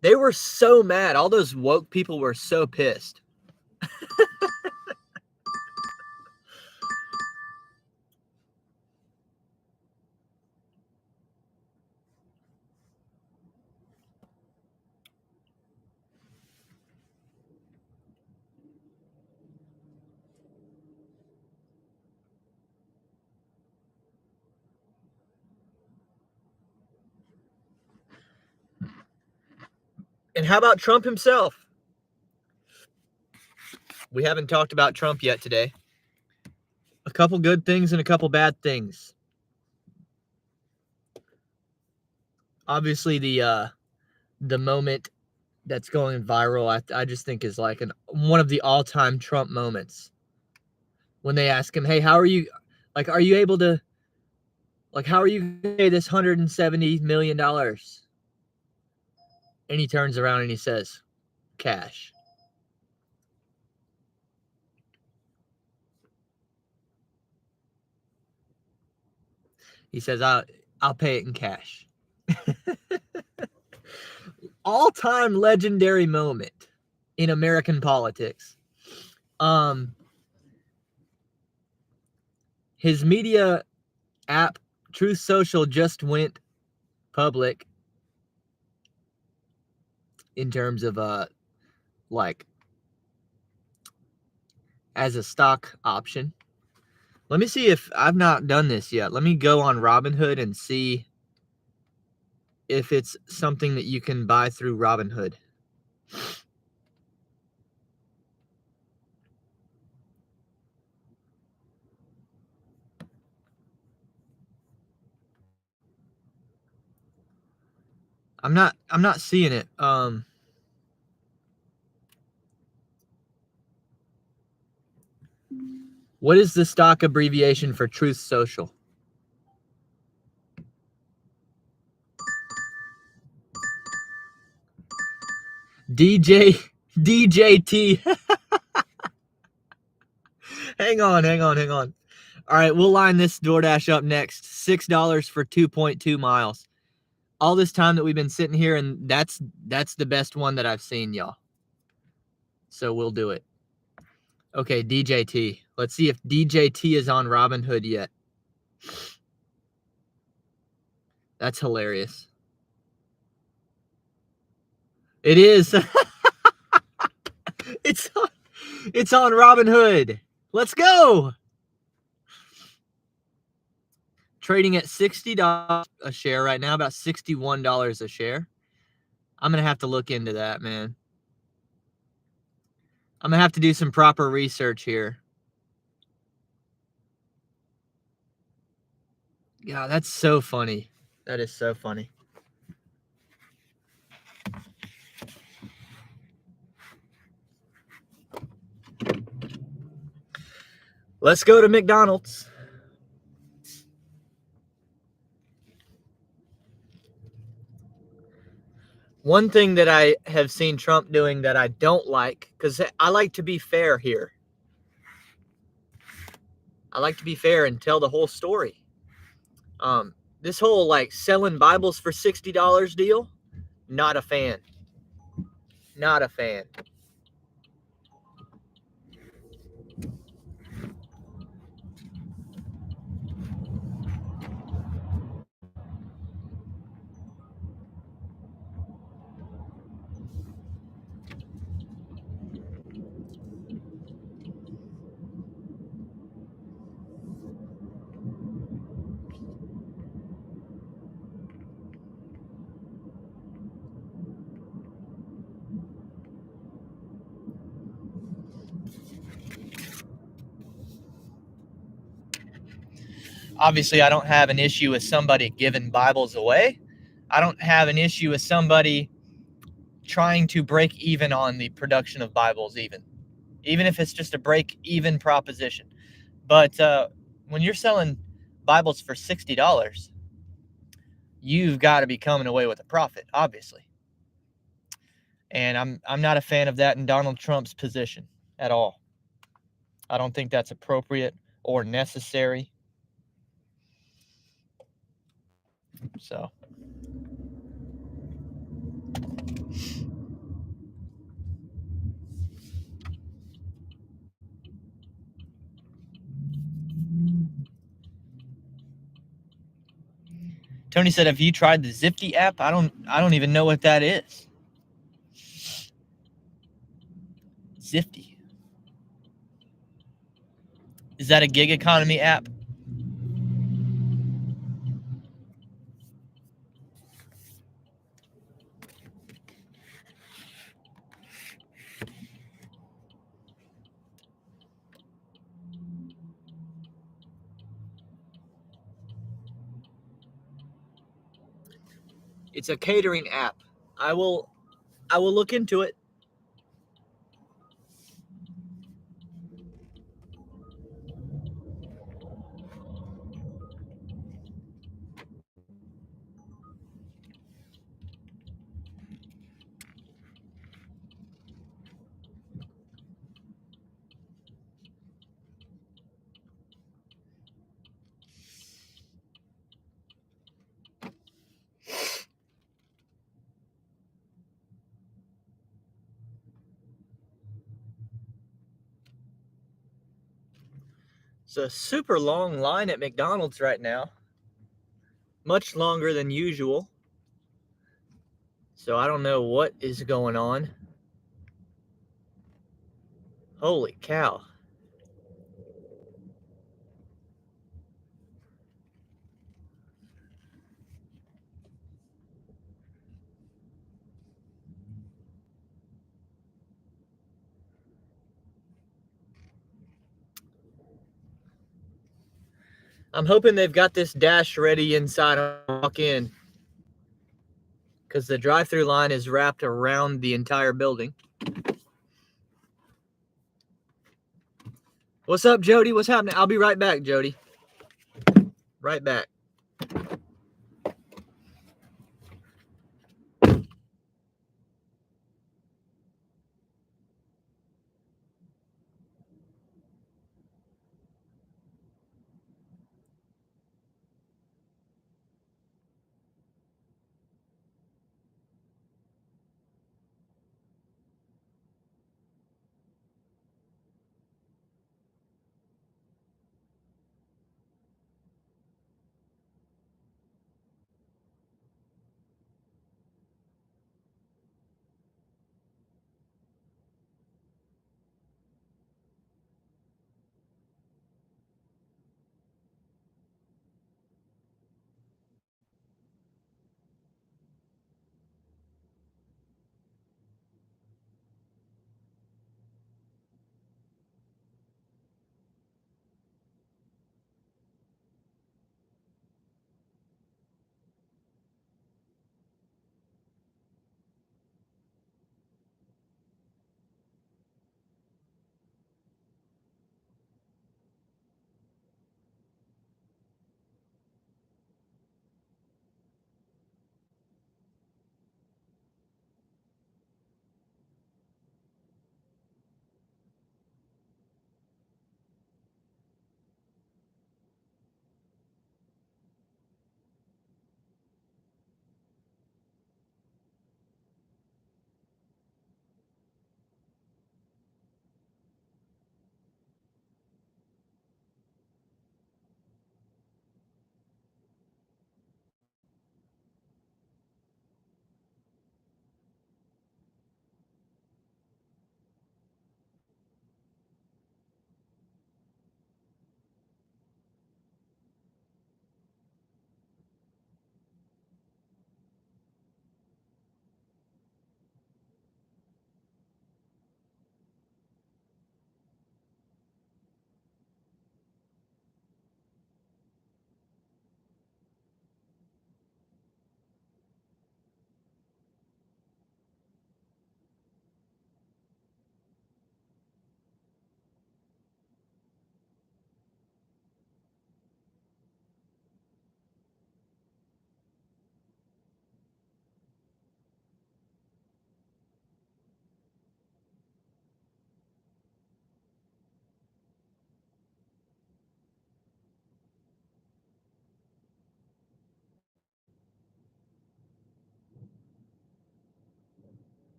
They were so mad. All those woke people were so pissed. And how about Trump himself? We haven't talked about Trump yet today. A couple good things and a couple bad things. Obviously, the moment that's going viral, I just think is like one of the all-time Trump moments. When they ask him, hey, how are you, like, are you able to, like, how are you going to pay this $170 million? And he turns around and he says, cash. He says, I'll pay it in cash. All-time legendary moment in American politics. His media app, Truth Social, just went public in terms of like as a stock option. Let me see if I've not done this yet. Let me go on Robinhood and see if it's something that you can buy through Robinhood. I'm not seeing it. What is the stock abbreviation for Truth Social? DJT. Hang on. All right, we'll line this DoorDash up next. $6 for 2.2 miles. All this time that we've been sitting here, and that's the best one that I've seen, y'all. So we'll do it. Okay, DJT. Let's see if DJT is on Robinhood yet. That's hilarious. It is. It's on Robinhood. Let's go. Trading at $60 a share right now, about $61 a share. I'm going to have to look into that, man. I'm going to have to do some proper research here. Yeah, that's so funny. That is so funny. Let's go to McDonald's. One thing that I have seen Trump doing that I don't like, because I like to be fair here. I like to be fair and tell the whole story. This whole like selling Bibles for $60 deal, not a fan. Not a fan. Obviously, I don't have an issue with somebody giving Bibles away. I don't have an issue with somebody trying to break even on the production of Bibles, even if it's just a break-even proposition. But when you're selling Bibles for $60, you've got to be coming away with a profit, obviously. And I'm not a fan of that in Donald Trump's position at all. I don't think that's appropriate or necessary. So Tony said, have you tried the Zifty app? I don't even know what that is. Zifty. Is that a gig economy app? It's a catering app. I will look into it. It's a super long line at McDonald's right now. Much longer than usual. So I don't know what is going on. Holy cow. I'm hoping they've got this dash ready inside and walk in, because the drive-through line is wrapped around the entire building. What's up, Jody? What's happening? I'll be right back, Jody. Right back.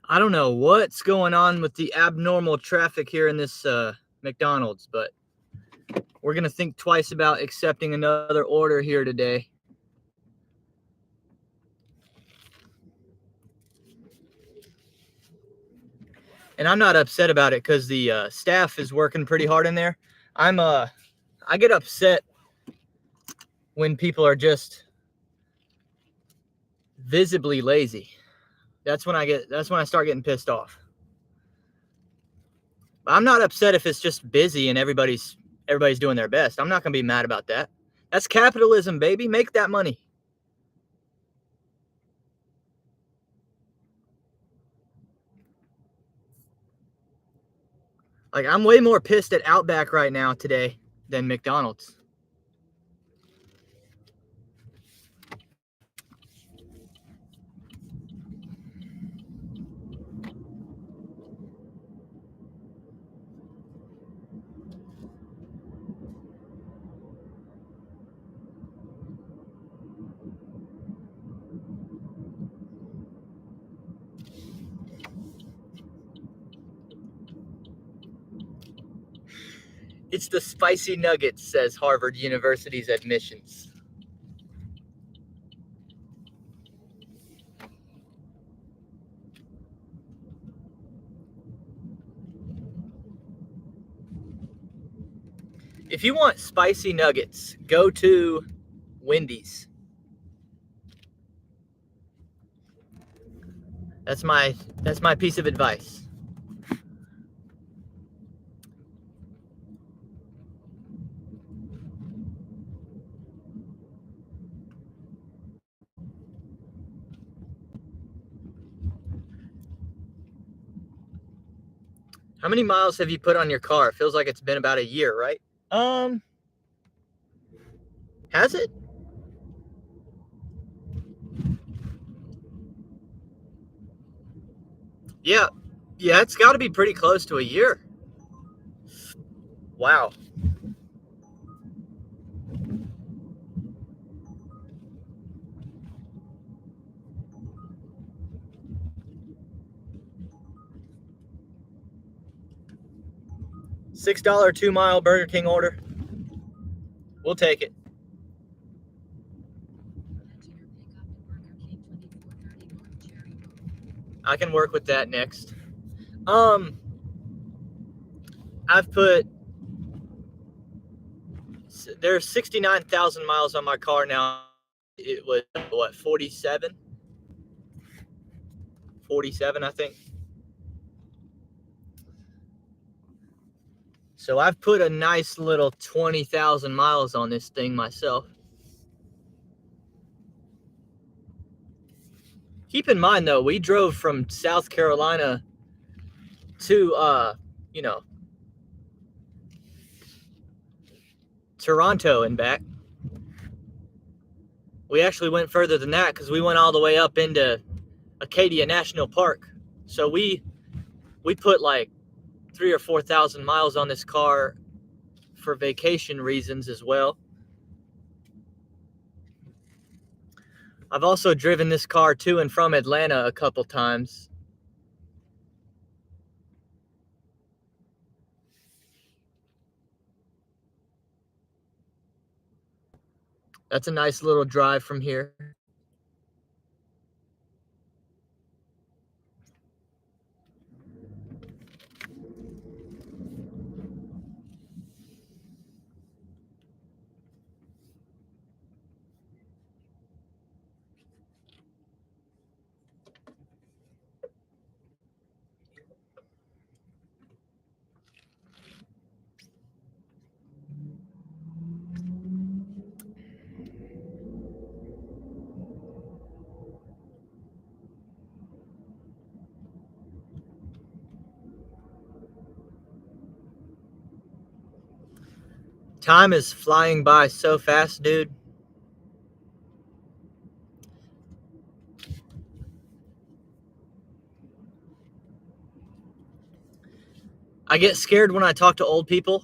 I don't know what's going on with the abnormal traffic here in this McDonald's, but we're going to think twice about accepting another order here today. And I'm not upset about it because the staff is working pretty hard in there. I get upset when people are just visibly lazy. That's when I start getting pissed off. I'm not upset if it's just busy and everybody's doing their best. I'm not going to be mad about that. That's capitalism, baby. Make that money. Like, I'm way more pissed at Outback right now today than McDonald's. It's the spicy nuggets, says Harvard University's admissions. If you want spicy nuggets, go to Wendy's. That's my piece of advice. How many miles have you put on your car? It feels like it's been about a year, right? Has it? Yeah, it's got to be pretty close to a year. Wow. $6 2-mile Burger King order. We'll take it. I can work with that next. I've put, there's 69,000 miles on my car now. It was what, 47, I think. So I've put a nice little 20,000 miles on this thing myself. Keep in mind, though, we drove from South Carolina to, Toronto and back. We actually went further than that because we went all the way up into Acadia National Park. So we put like 3,000 or 4,000 miles on this car for vacation reasons as well. I've also driven this car to and from Atlanta a couple times. That's a nice little drive from here. Time is flying by so fast, dude. I get scared when I talk to old people.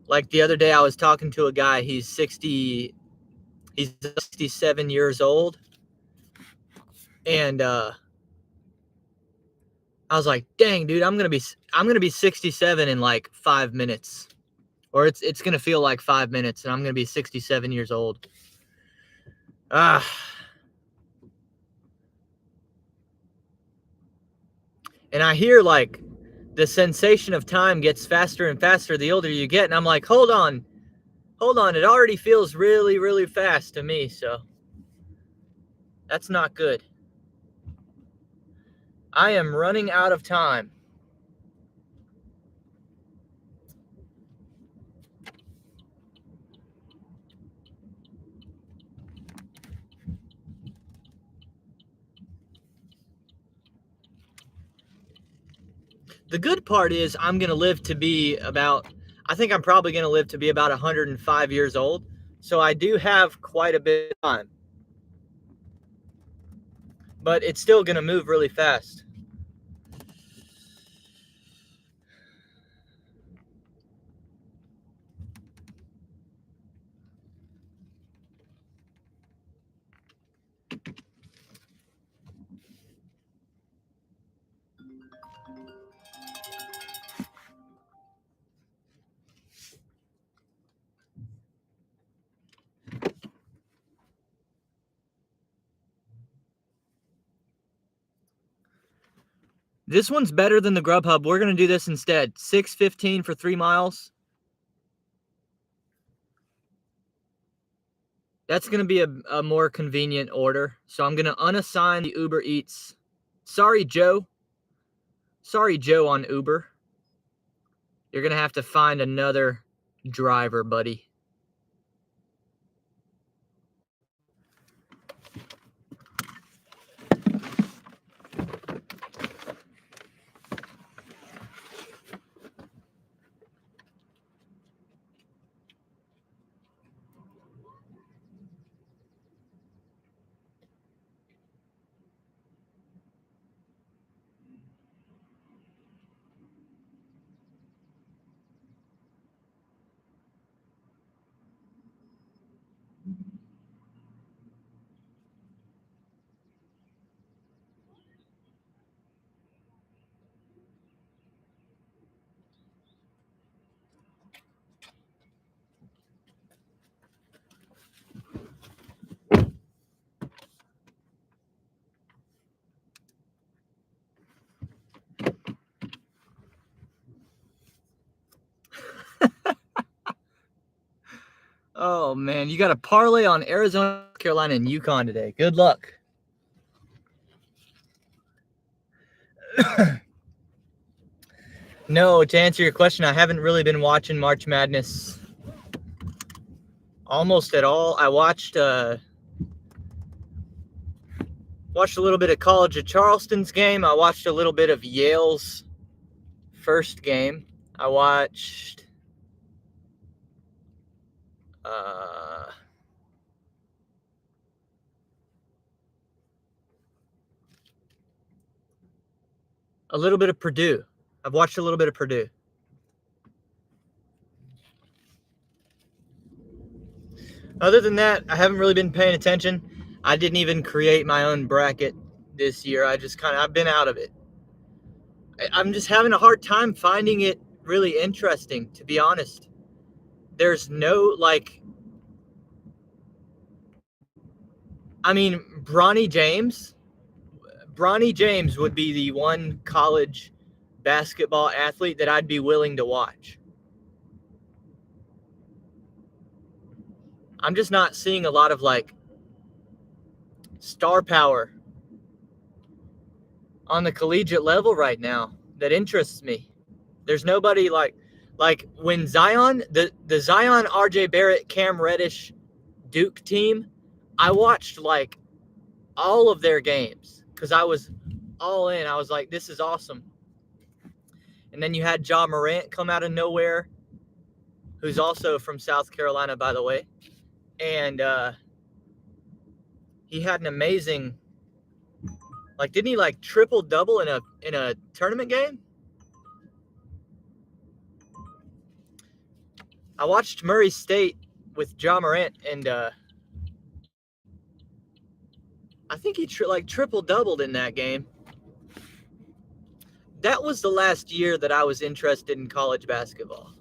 Like the other day I was talking to a guy, he's 67 years old. And I was like, dang, dude, I'm gonna be 67 in like 5 minutes, or it's gonna feel like 5 minutes, and I'm gonna be 67 years old. And I hear like the sensation of time gets faster and faster the older you get, and I'm like, hold on, it already feels really, really fast to me, so that's not good. I am running out of time. The good part is I'm going to live to be I think I'm probably going to live to be about 105 years old. So I do have quite a bit of time. But it's still going to move really fast. This one's better than the Grubhub. We're going to do this instead. $6.15 for 3 miles. That's going to be a more convenient order. So I'm going to unassign the Uber Eats. Sorry, Joe. Sorry, Joe on Uber. You're going to have to find another driver, buddy. Oh, man, you got a parlay on Arizona, North Carolina, and UConn today. Good luck. No, to answer your question, I haven't really been watching March Madness almost at all. I watched a little bit of College of Charleston's game. I watched a little bit of Yale's first game. I watched a little bit of Purdue. I've watched a little bit of Purdue. Other than that, I haven't really been paying attention. I didn't even create my own bracket this year. I've been out of it. I'm just having a hard time finding it really interesting, to be honest. There's no, Bronny James would be the one college basketball athlete that I'd be willing to watch. I'm just not seeing a lot of star power on the collegiate level right now that interests me. There's nobody like when Zion, the Zion, RJ Barrett, Cam Reddish Duke team, I watched all of their games because I was all in. I was like, this is awesome. And then you had Ja Morant come out of nowhere, who's also from South Carolina, by the way. And he had an amazing, didn't he triple-double in a tournament game? I watched Murray State with Ja Morant, and I think he triple-doubled in that game. That was the last year that I was interested in college basketball.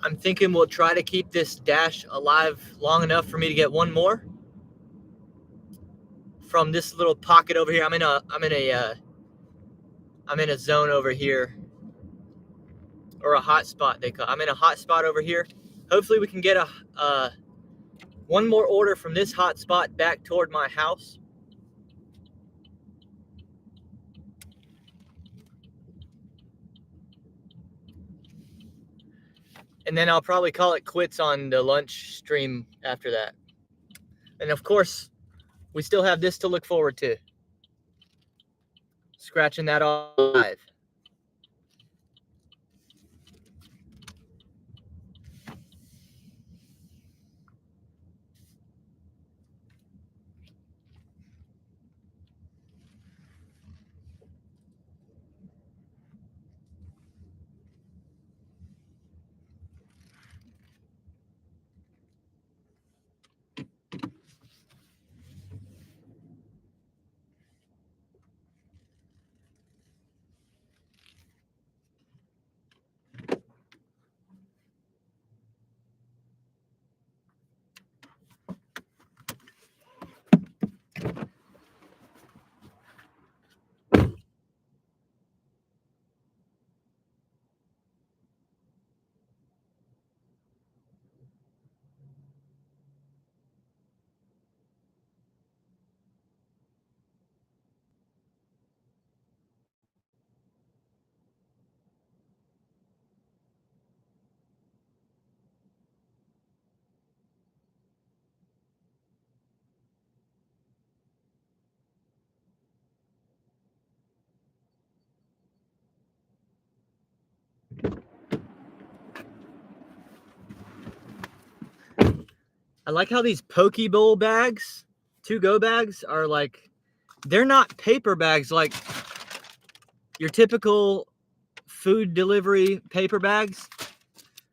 I'm thinking we'll try to keep this dash alive long enough for me to get one more from this little pocket over here. I'm in a zone over here, or a hot spot they call. I'm in a hot spot over here. Hopefully we can get a one more order from this hot spot back toward my house. And then I'll probably call it quits on the lunch stream after that. And of course, we still have this to look forward to. Scratching that off live. I like how these Poke Bowl bags, to-go bags, are like, they're not paper bags like your typical food delivery paper bags.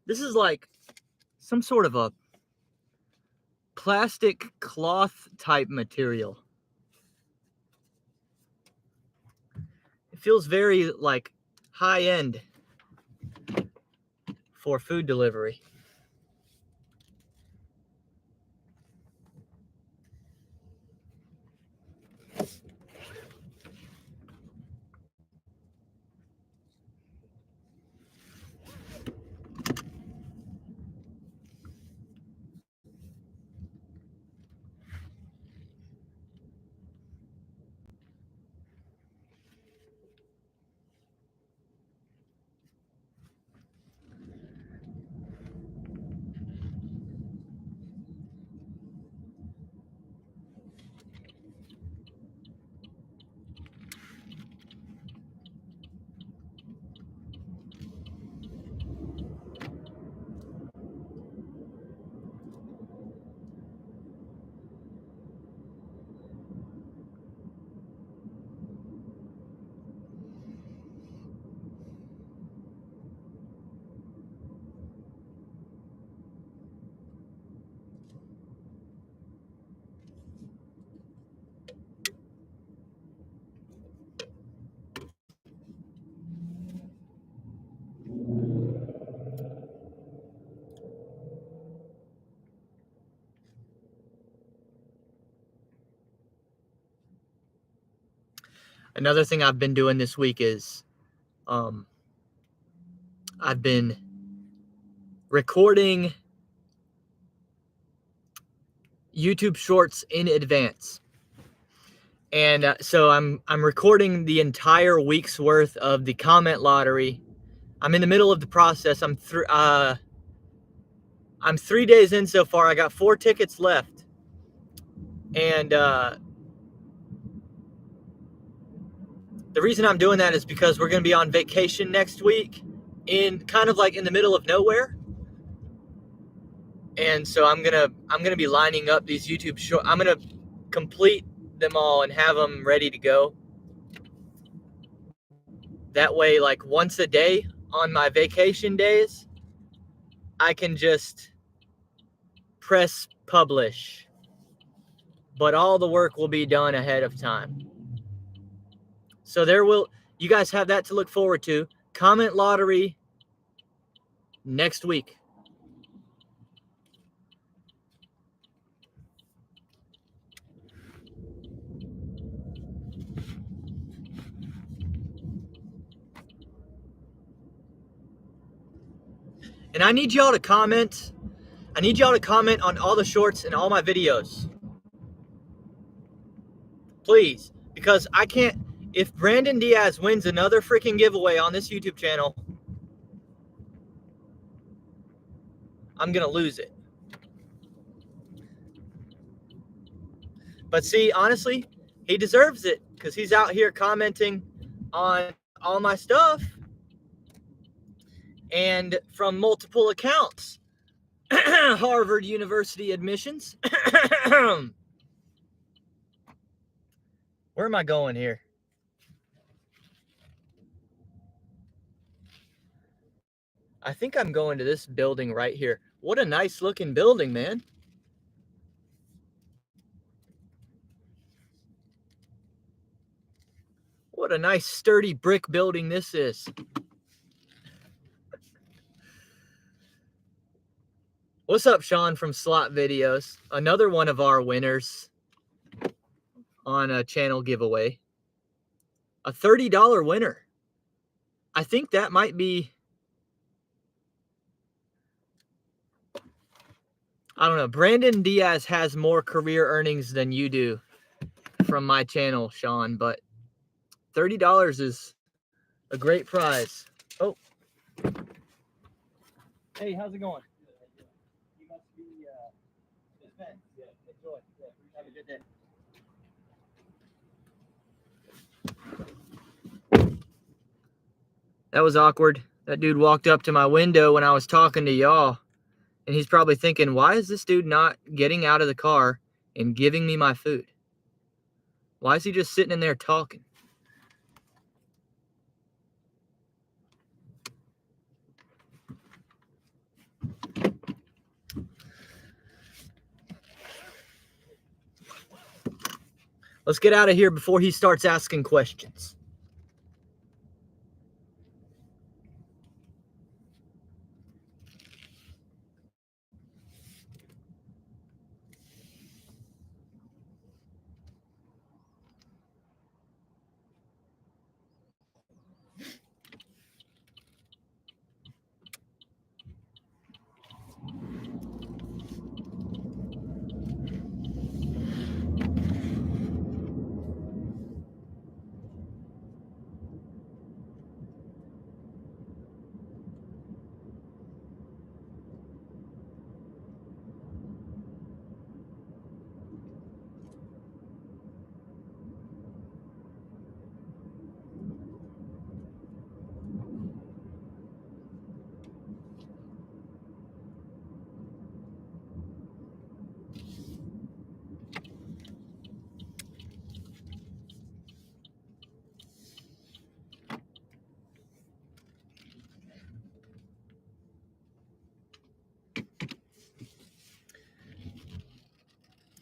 This is like some sort of a plastic cloth type material. It feels very like high end for food delivery. Another thing I've been doing this week is I've been recording YouTube Shorts in advance. And so I'm recording the entire week's worth of the comment lottery. I'm in the middle of the process. I'm 3 days in so far. I got 4 tickets left. And the reason I'm doing that is because we're going to be on vacation next week in kind of like in the middle of nowhere. And so I'm going to be lining up these YouTube shorts. I'm going to complete them all and have them ready to go. That way, like once a day on my vacation days, I can just press publish. But all the work will be done ahead of time. So you guys have that to look forward to. Comment lottery next week. And I need y'all to comment. I need y'all to comment on all the shorts and all my videos. Please. Because I can't, if Brandon Diaz wins another freaking giveaway on this YouTube channel, I'm going to lose it. But see, honestly, he deserves it because he's out here commenting on all my stuff and from multiple accounts. Harvard University admissions. Where am I going here? I think I'm going to this building right here. What a nice looking building, man. What a nice sturdy brick building this is. What's up, Sean from Slot Videos? Another one of our winners on a channel giveaway. A $30 winner. I think that might be, I don't know. Brandon Diaz has more career earnings than you do from my channel, Sean, but $30 is a great prize. Oh. Hey, how's it going? You must be Miss Ben. Yeah, enjoy. Yeah, have a good day. That was awkward. That dude walked up to my window when I was talking to y'all, and he's probably thinking, why is this dude not getting out of the car and giving me my food? Why is he just sitting in there talking? Let's get out of here before he starts asking questions.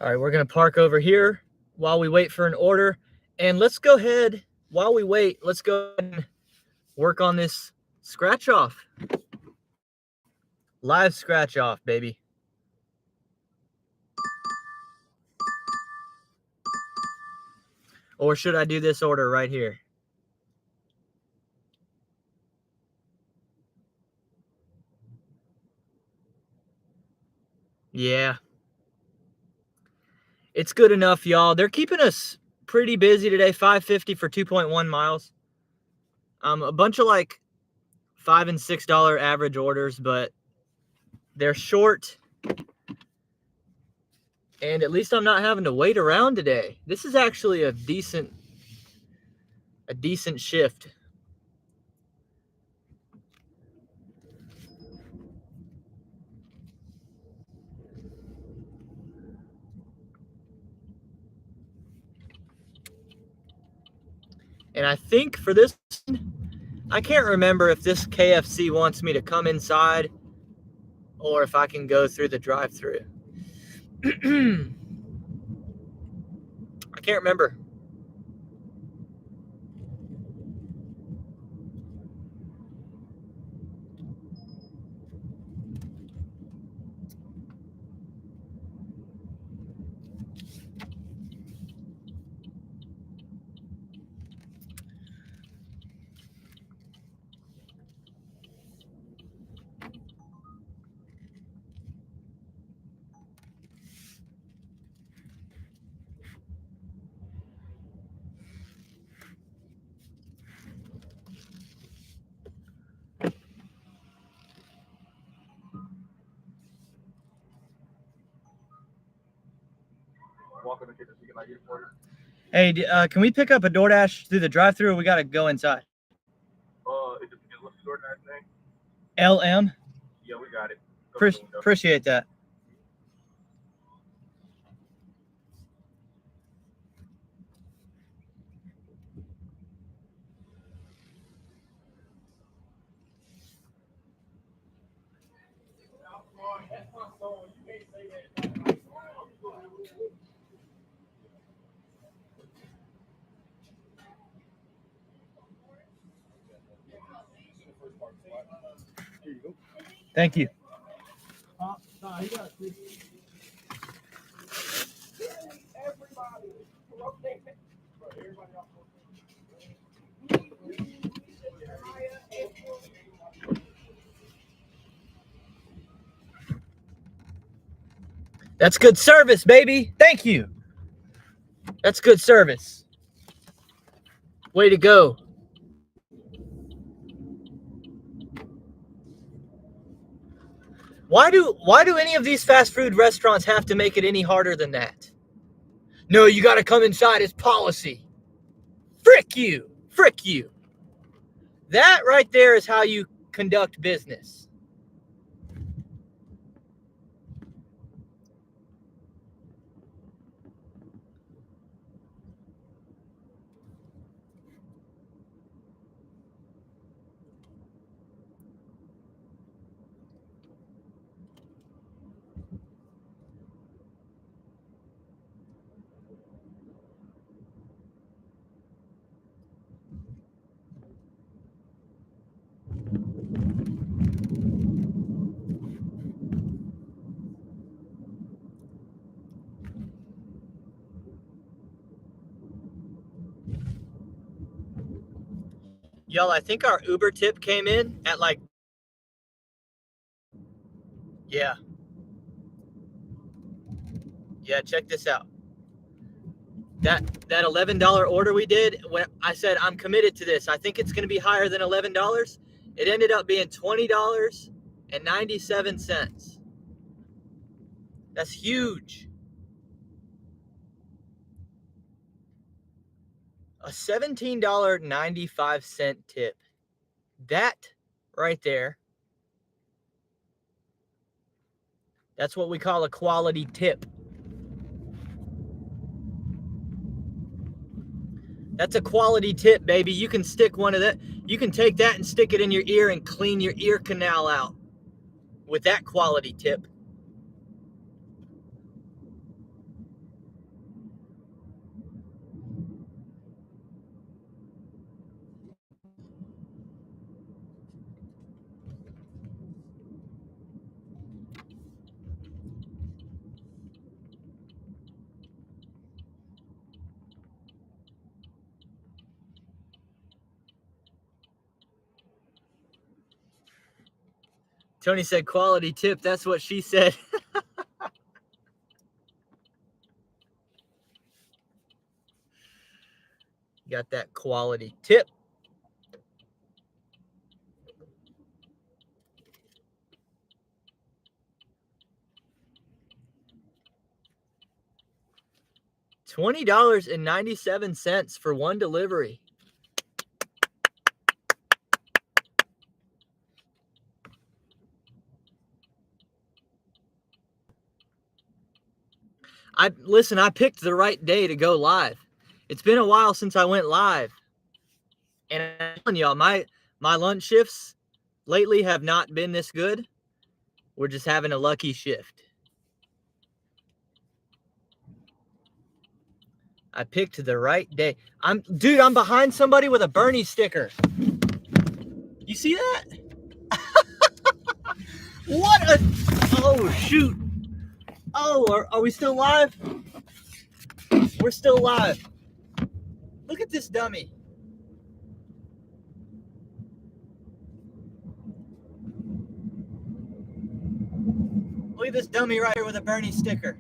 All right, we're going to park over here while we wait for an order. And let's go ahead, while we wait, let's go and work on this scratch off. Live scratch off, baby. Or should I do this order right here? Yeah. It's good enough, y'all. They're keeping us pretty busy today. $5.50 for 2.1 miles. A bunch of like $5 and $6 average orders, but they're short. And at least I'm not having to wait around today. This is actually a decent shift. And I think for this, I can't remember if this KFC wants me to come inside or if I can go through the drive-thru. I can't remember. Hey, can we pick up a DoorDash through the drive-thru, or we gotta go inside? What's the DoorDash name? LM. Yeah, we got it. Appreciate that. Thank you. That's good service, baby. Thank you. That's good service. Way to go. Why do any of these fast food restaurants have to make it any harder than that? No, you got to come inside. It's policy. Frick you. Frick you. That right there is how you conduct business. Y'all, I think our Uber tip came in at like, yeah, check this out. That $11 order we did, when I said I'm committed to this, I think it's going to be higher than $11. It ended up being $20.97. That's huge. A $17.95 tip. That right there, that's what we call a quality tip. That's a quality tip, baby. You can stick one of that. You can take that and stick it in your ear and clean your ear canal out with that quality tip. Tony said quality tip. That's what she said. Got that quality tip. $20.97 for one delivery. Listen, I picked the right day to go live. It's been a while since I went live. And I'm telling y'all, my lunch shifts lately have not been this good. We're just having a lucky shift. I picked the right day. Dude, I'm behind somebody with a Bernie sticker. You see that? Oh, shoot. Oh, are we still live? We're still live. Look at this dummy. Look at this dummy right here with a Bernie sticker.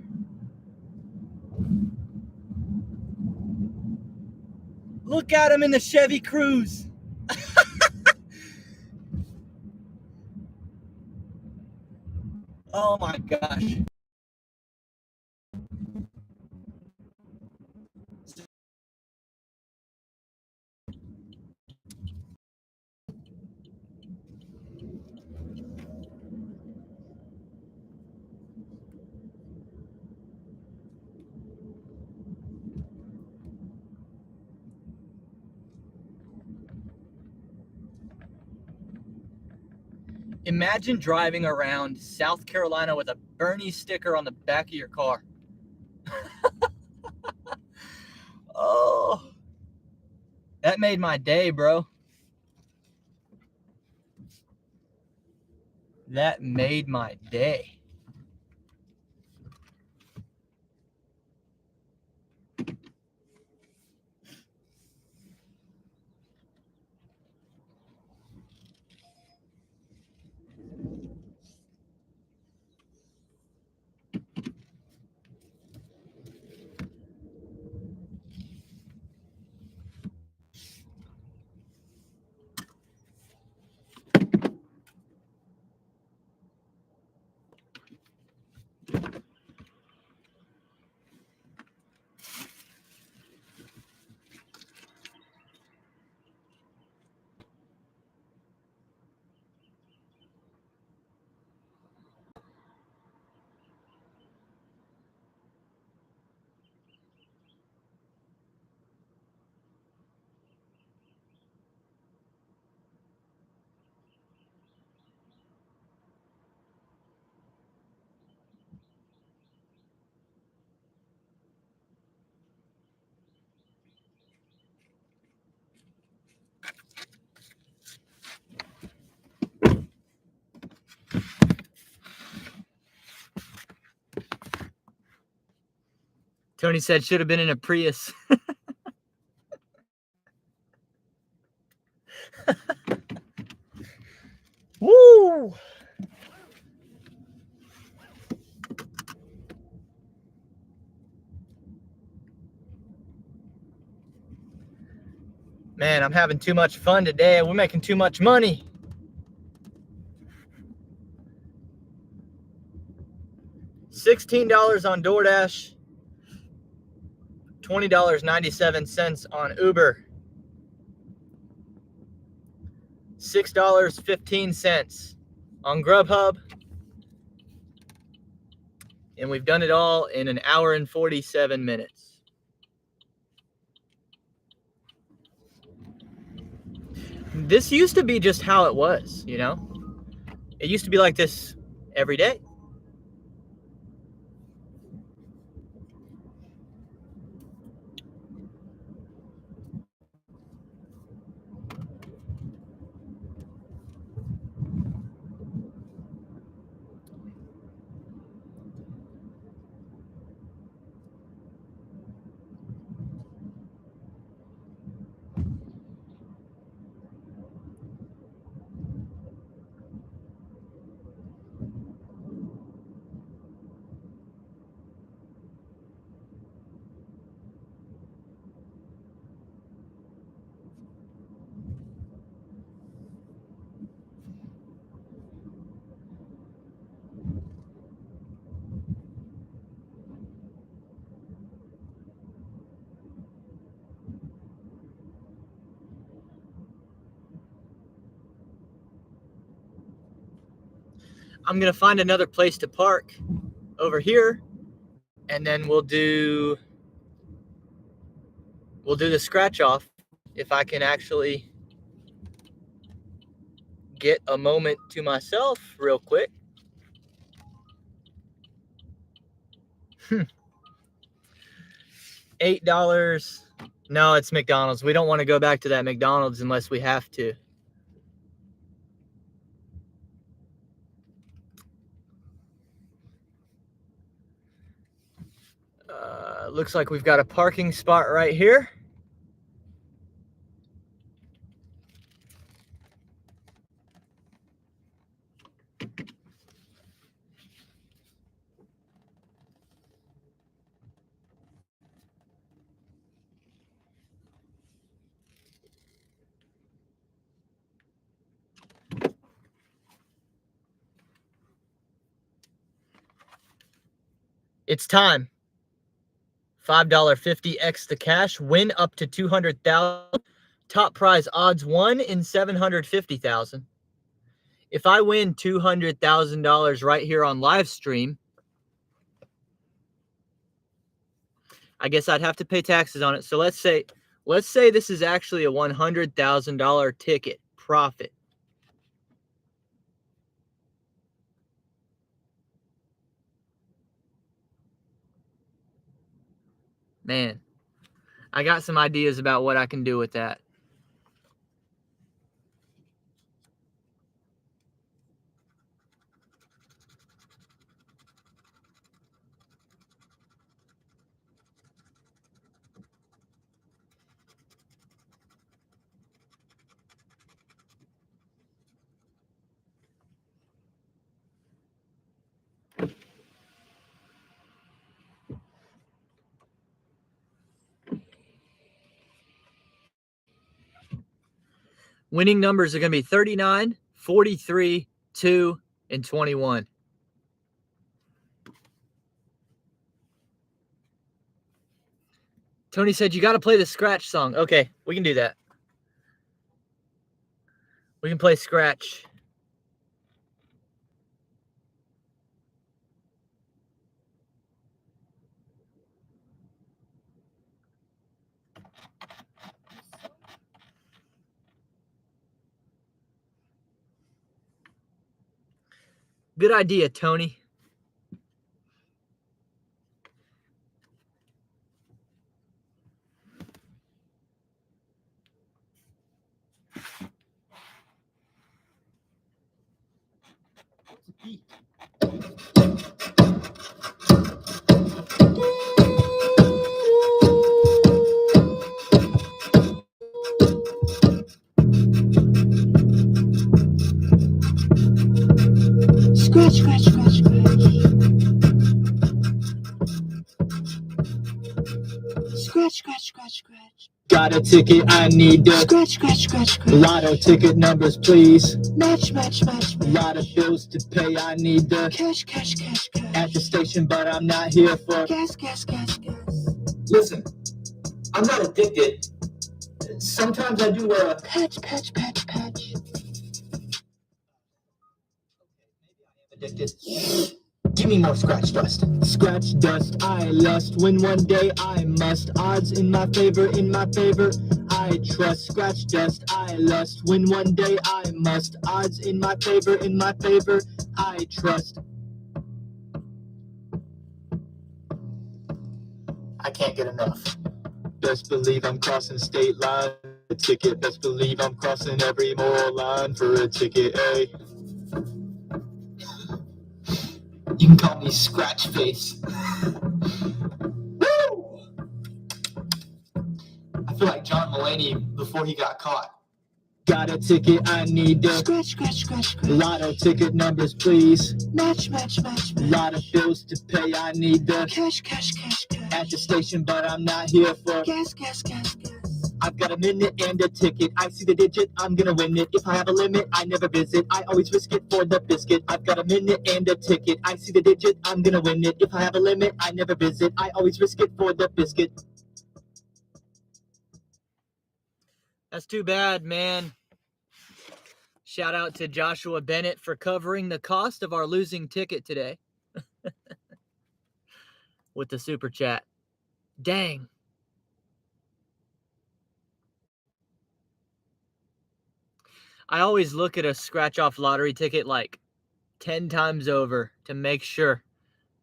Look at him in the Chevy Cruze. Oh my gosh. Imagine driving around South Carolina with a Bernie sticker on the back of your car. Oh, that made my day, bro. That made my day. Tony said should have been in a Prius. Woo! Man, I'm having too much fun today. We're making too much money. $16 on DoorDash. $20.97 on Uber. $6.15 on Grubhub. And we've done it all in an hour and 47 minutes. This used to be just how it was, you know? It used to be like this every day. I'm going to find another place to park over here, and then we'll do the scratch off if I can actually get a moment to myself real quick. $8. No, it's McDonald's. We don't want to go back to that McDonald's unless we have to. Looks like we've got a parking spot right here. It's time. $5.50 X the cash. Win up to $200,000. Top prize odds 1 in 750,000. If I win $200,000 right here on Livestream, I guess I'd have to pay taxes on it. So let's say this is actually a $100,000 ticket profit. Man, I got some ideas about what I can do with that. Winning numbers are going to be 39, 43, 2, and 21. Tony said, you got to play the scratch song. Okay, we can do that. We can play scratch. Good idea, Tony. Scratch, scratch, scratch, scratch. Scratch, scratch, scratch, scratch. Got a ticket, I need to Scratch, scratch, scratch, scratch. lotto ticket numbers, please. Match, match, match, match. Lot of bills to pay, I need to Cash, cash, cash, cash. at the station, but I'm not here for Gas, gas, gas, gas. Listen, I'm not addicted. Sometimes I do wear a Patch, patch, patch, patch. addicted. Give me more scratch dust. Scratch dust, I lust. Win one day, I must. Odds in my favor, I trust. Scratch dust, I lust. Win one day, I must. Odds in my favor, I trust. I can't get enough. Best believe I'm crossing state line for a ticket. Best believe I'm crossing every moral line for a ticket. Hey. You can call me Scratch Face. Woo! I feel like John Mulaney before he got caught. Got a ticket, I need to Scratch, scratch, scratch, scratch. lotto ticket numbers, please. Match, match, match, match. Lot of bills to pay, I need to Cash, cash, cash, cash. at the station, but I'm not here for Gas, gas, gas, gas. I've got a minute and a ticket. I see the digit, I'm gonna win it. If I have a limit, I never visit. I always risk it for the biscuit. I've got a minute and a ticket. I see the digit, I'm gonna win it. If I have a limit, I never visit. I always risk it for the biscuit. That's too bad, man. Shout out to Joshua Bennett for covering the cost of our losing ticket today with the super chat. Dang. I always look at a scratch-off lottery ticket like 10 times over to make sure.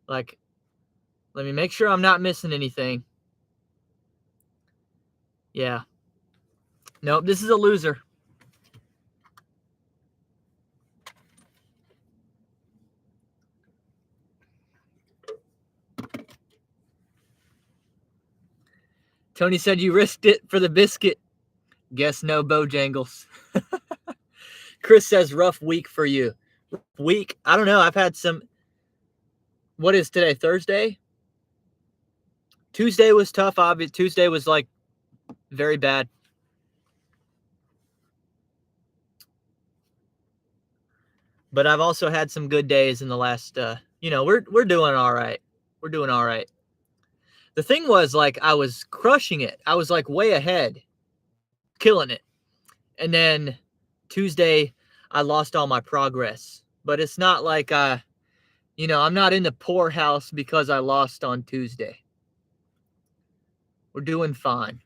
Like, let me make sure I'm not missing anything. Yeah. Nope, this is a loser. Tony said you risked it for the biscuit. Guess no, Bojangles. Chris says rough week for you. Week? I don't know. I've had some. What is today? Thursday? Tuesday was tough. Obviously, Tuesday was like very bad. But I've also had some good days in the last. We're doing all right. We're doing all right. The thing was, like, I was crushing it. I was like way ahead, killing it. And then Tuesday, I lost all my progress. But it's not like I'm not in the poorhouse because I lost on Tuesday. We're doing fine.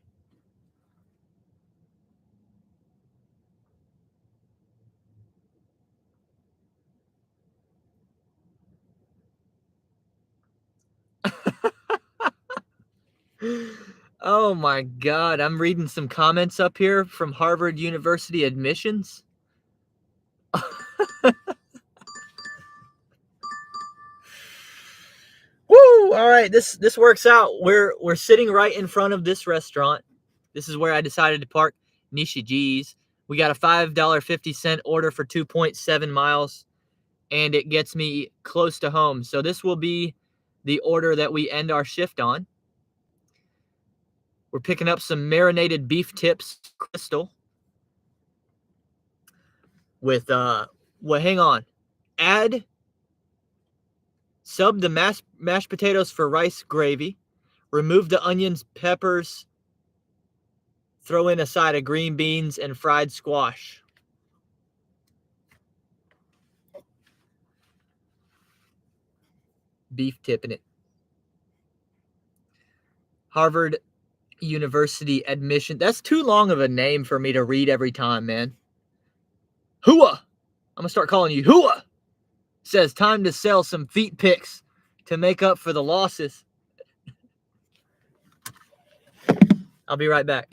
Oh my God. I'm reading some comments up here from Harvard University admissions. Woo! All right, this works out. We're sitting right in front of this restaurant. This is where I decided to park Nishiji's. We got a $5.50 order for 2.7 miles, and it gets me close to home. So this will be the order that we end our shift on. We're picking up some marinated beef tips, Crystal. With hang on. Sub the mashed potatoes for rice gravy. Remove the onions, peppers. Throw in a side of green beans and fried squash. Beef tip in it. Harvard University admission. That's too long of a name for me to read every time, man. Hua! I'm going to start calling you Hua. Says time to sell some feet pics to make up for the losses. I'll be right back.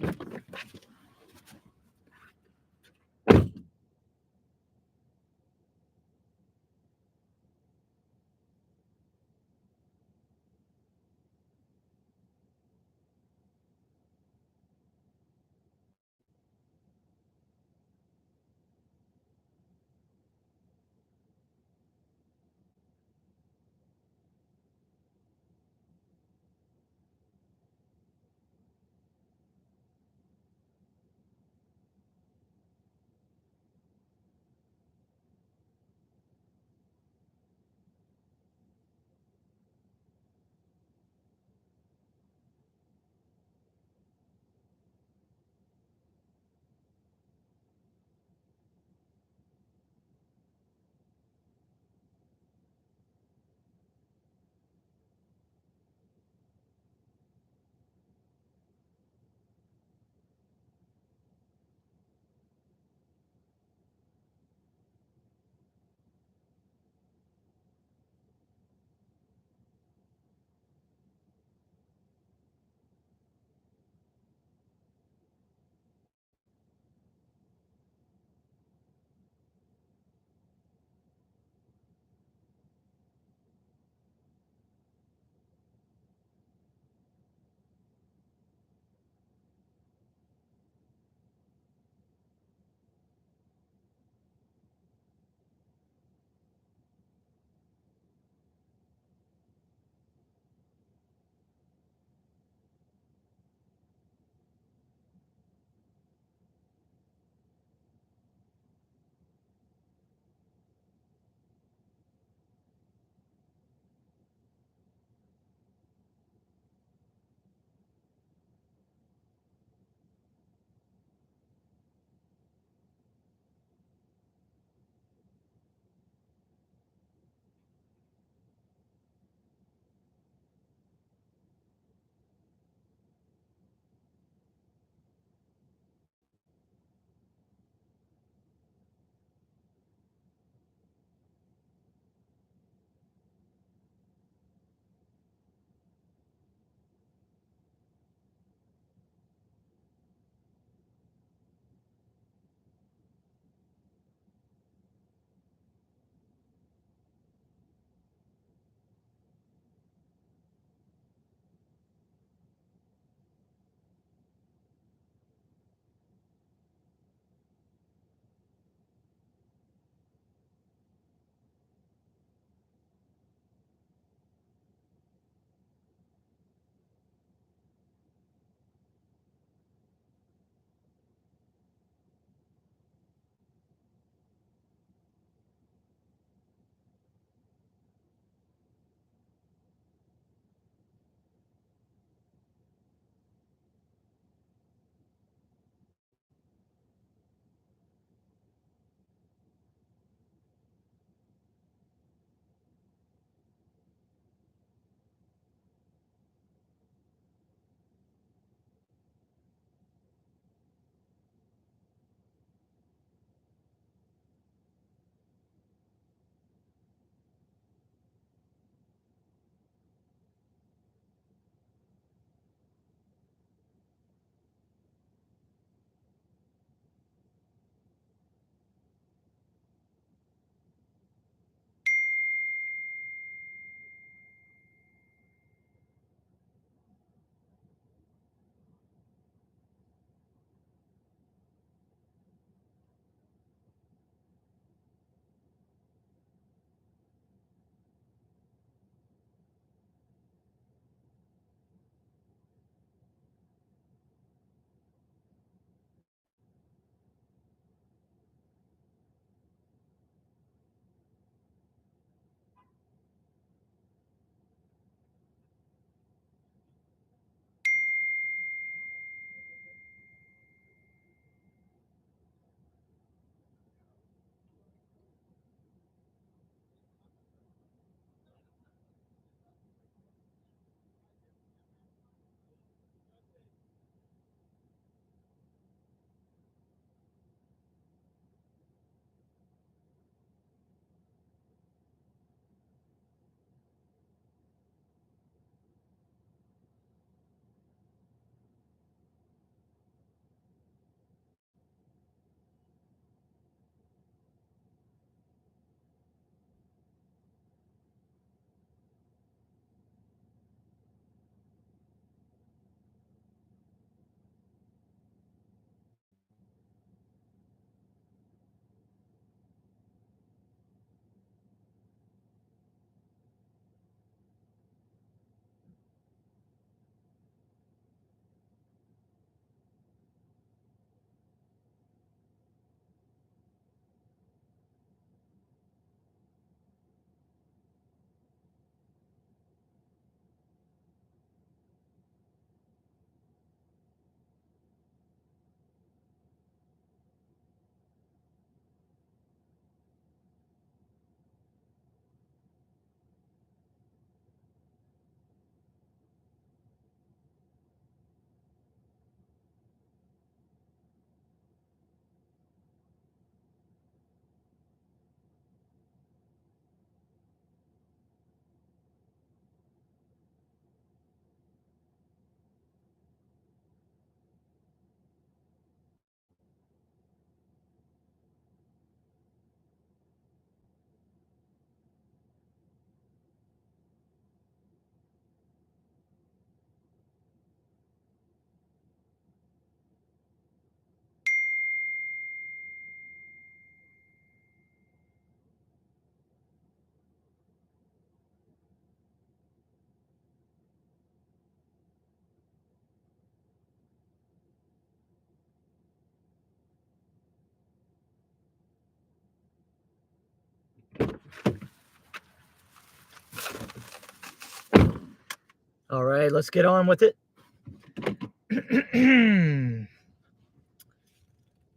All right, let's get on with it.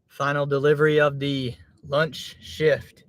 Final delivery of the lunch shift.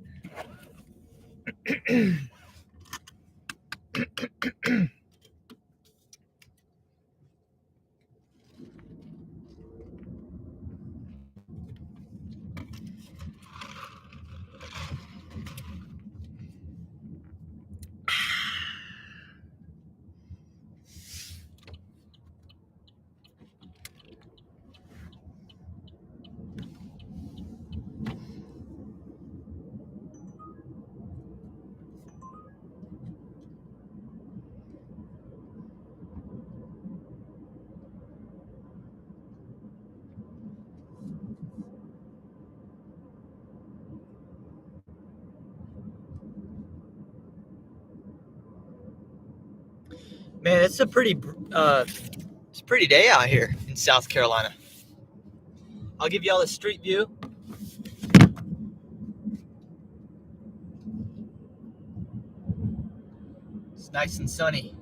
Man, it's a pretty day out here in South Carolina. I'll give y'all a street view. It's nice and sunny.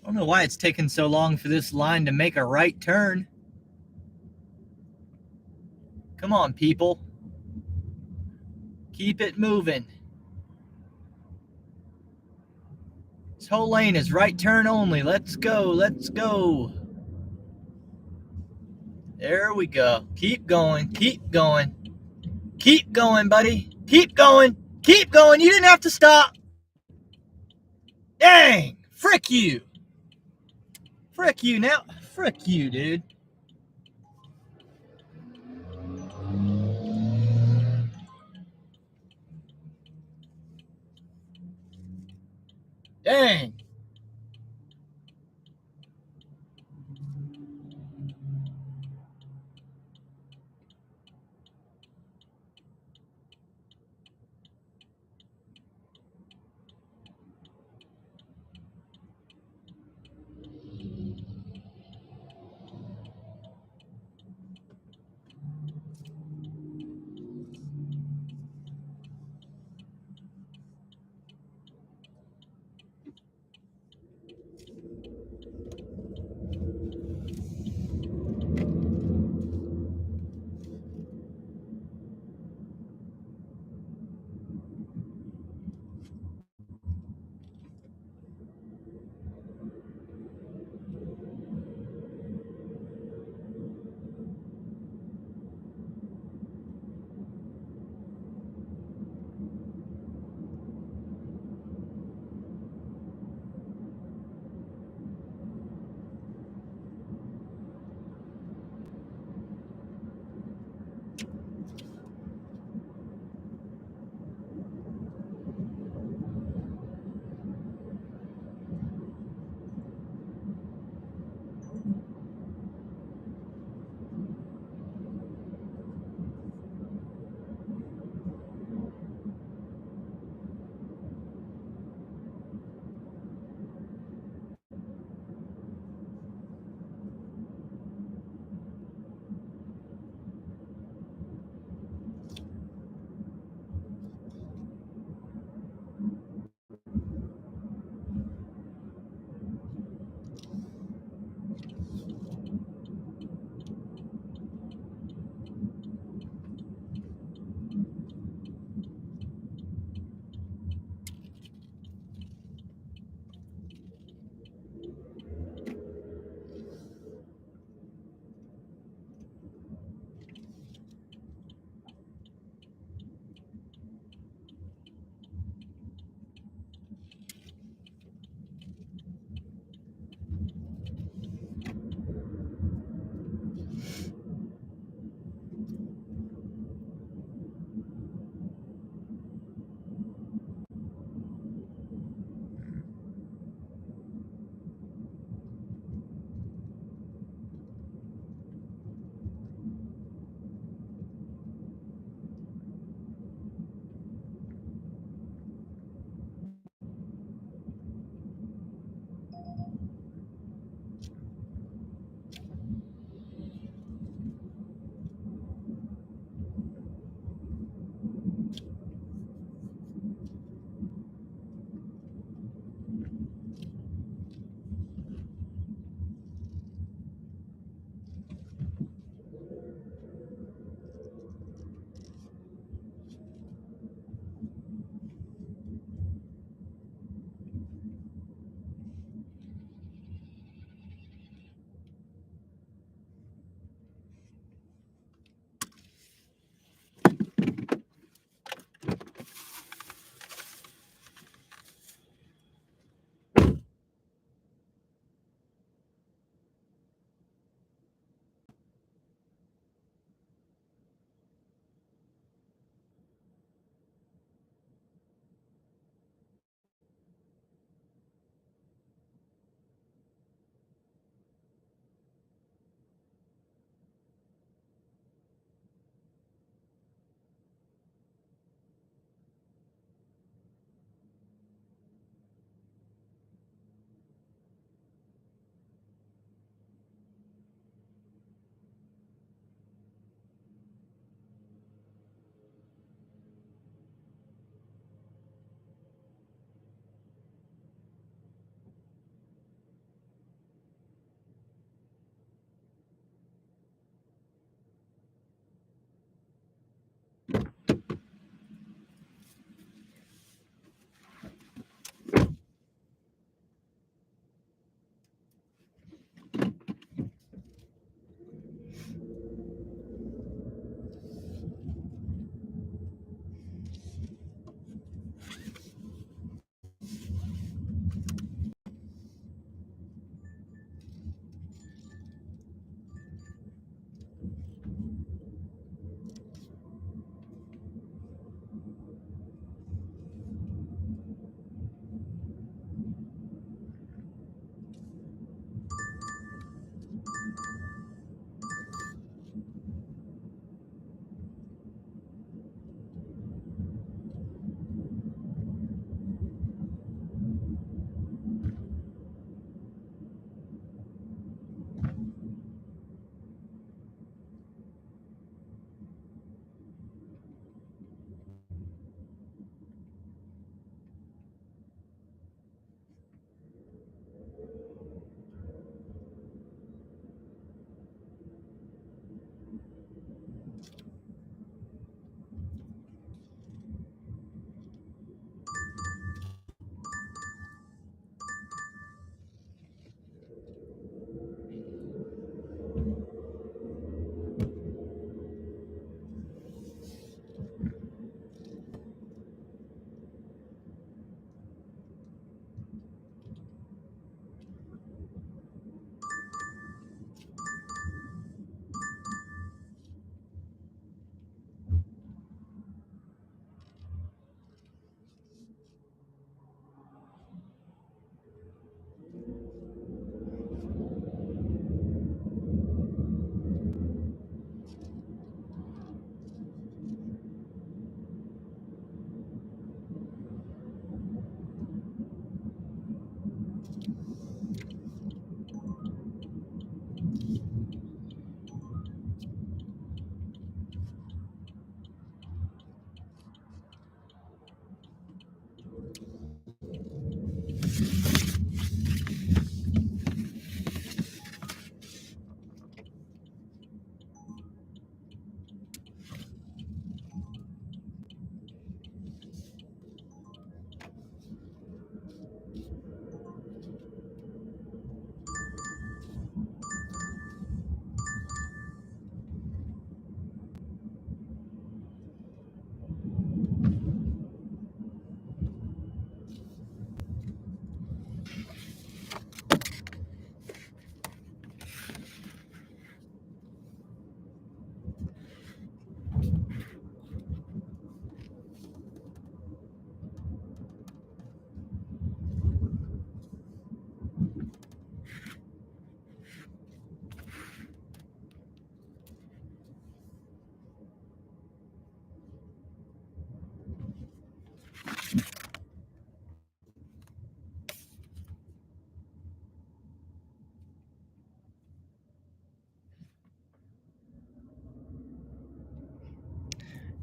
I don't know why it's taking so long for this line to make a right turn. Come on, people. Keep it moving. This whole lane is right turn only. Let's go, let's go. There we go. Keep going, keep going. Keep going, buddy. Keep going, keep going. You didn't have to stop. Dang, frick you. Frick you now. Frick you, dude. Dang.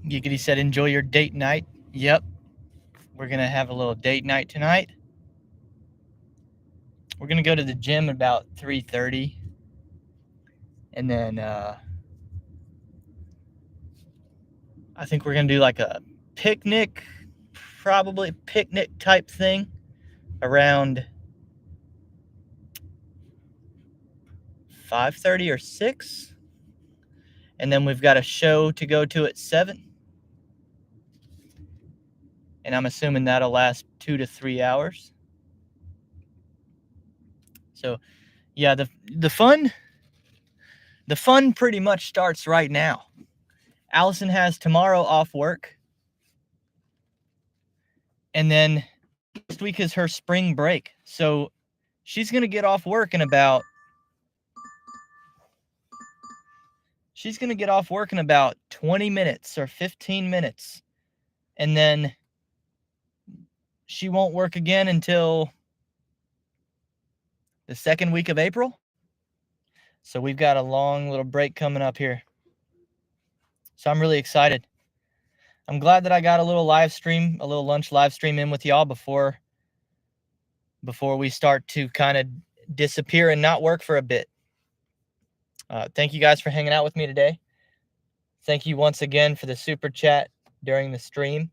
Giggity said, enjoy your date night. Yep. We're going to have a little date night tonight. We're going to go to the gym about 3:30. And then I think we're going to do like a picnic, probably picnic type thing around 5:30 or 6. And then we've got a show to go to at 7. And I'm assuming that'll last 2 to 3 hours. So, yeah, the fun pretty much starts right now. Allison has tomorrow off work. And then next week is her spring break. So she's going to get off work in about 20 minutes or 15 minutes. And then she won't work again until the second week of April. So we've got a long little break coming up here. So I'm really excited. I'm glad that I got a little lunch live stream in with y'all before we start to kind of disappear and not work for a bit. Thank you guys for hanging out with me today. Thank you once again for the super chat during the stream.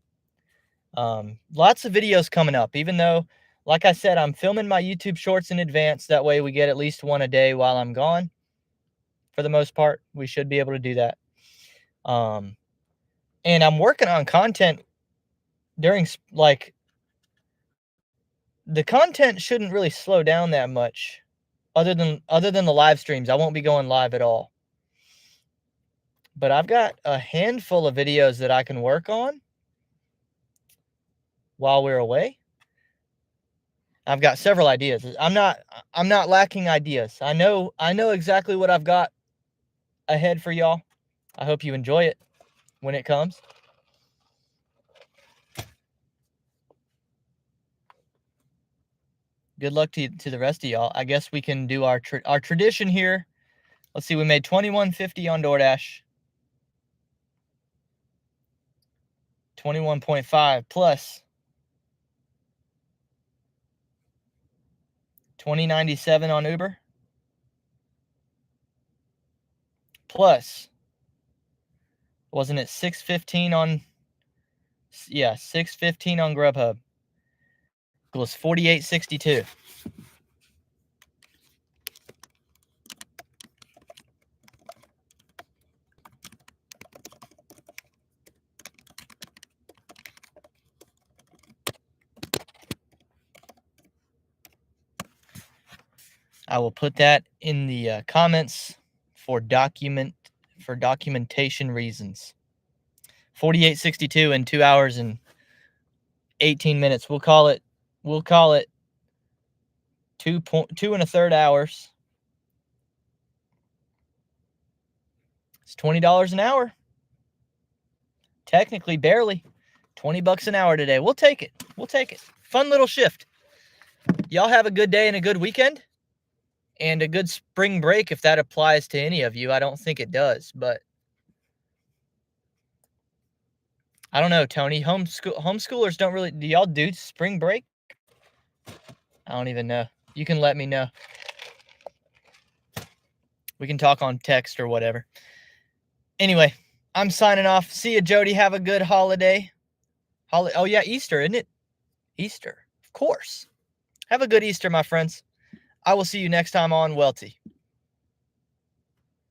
Lots of videos coming up, even though, like I said, I'm filming my YouTube shorts in advance. That way we get at least one a day while I'm gone. For the most part, we should be able to do that. And I'm working on content during, like, the content shouldn't really slow down that much other than the live streams. I won't be going live at all. But I've got a handful of videos that I can work on while we're away. I've got several ideas. I'm not lacking ideas. I know exactly what I've got ahead for y'all. I hope you enjoy it when it comes. Good luck to the rest of y'all. I guess we can do our tradition here. Let's see, we made $21.50 on DoorDash. 21.5 plus $20.97 on Uber. Plus, wasn't it $6.15 on? Yeah, $6.15 on Grubhub. Equals $48.62. I will put that in the comments for documentation reasons. 48.62 in 2 hours and 18 minutes. We'll call it 2 1/3 hours. It's $20 an hour. Technically, barely. $20 an hour today. We'll take it. Fun little shift. Y'all have a good day and a good weekend. And a good spring break if that applies to any of you. I don't think it does, but I don't know, Tony. Homeschoolers don't really... Do y'all do spring break? I don't even know. You can let me know. We can talk on text or whatever. Anyway, I'm signing off. See you, Jody. Have a good holiday. Oh, yeah, Easter, isn't it? Easter, of course. Have a good Easter, my friends. I will see you next time on UUELTE.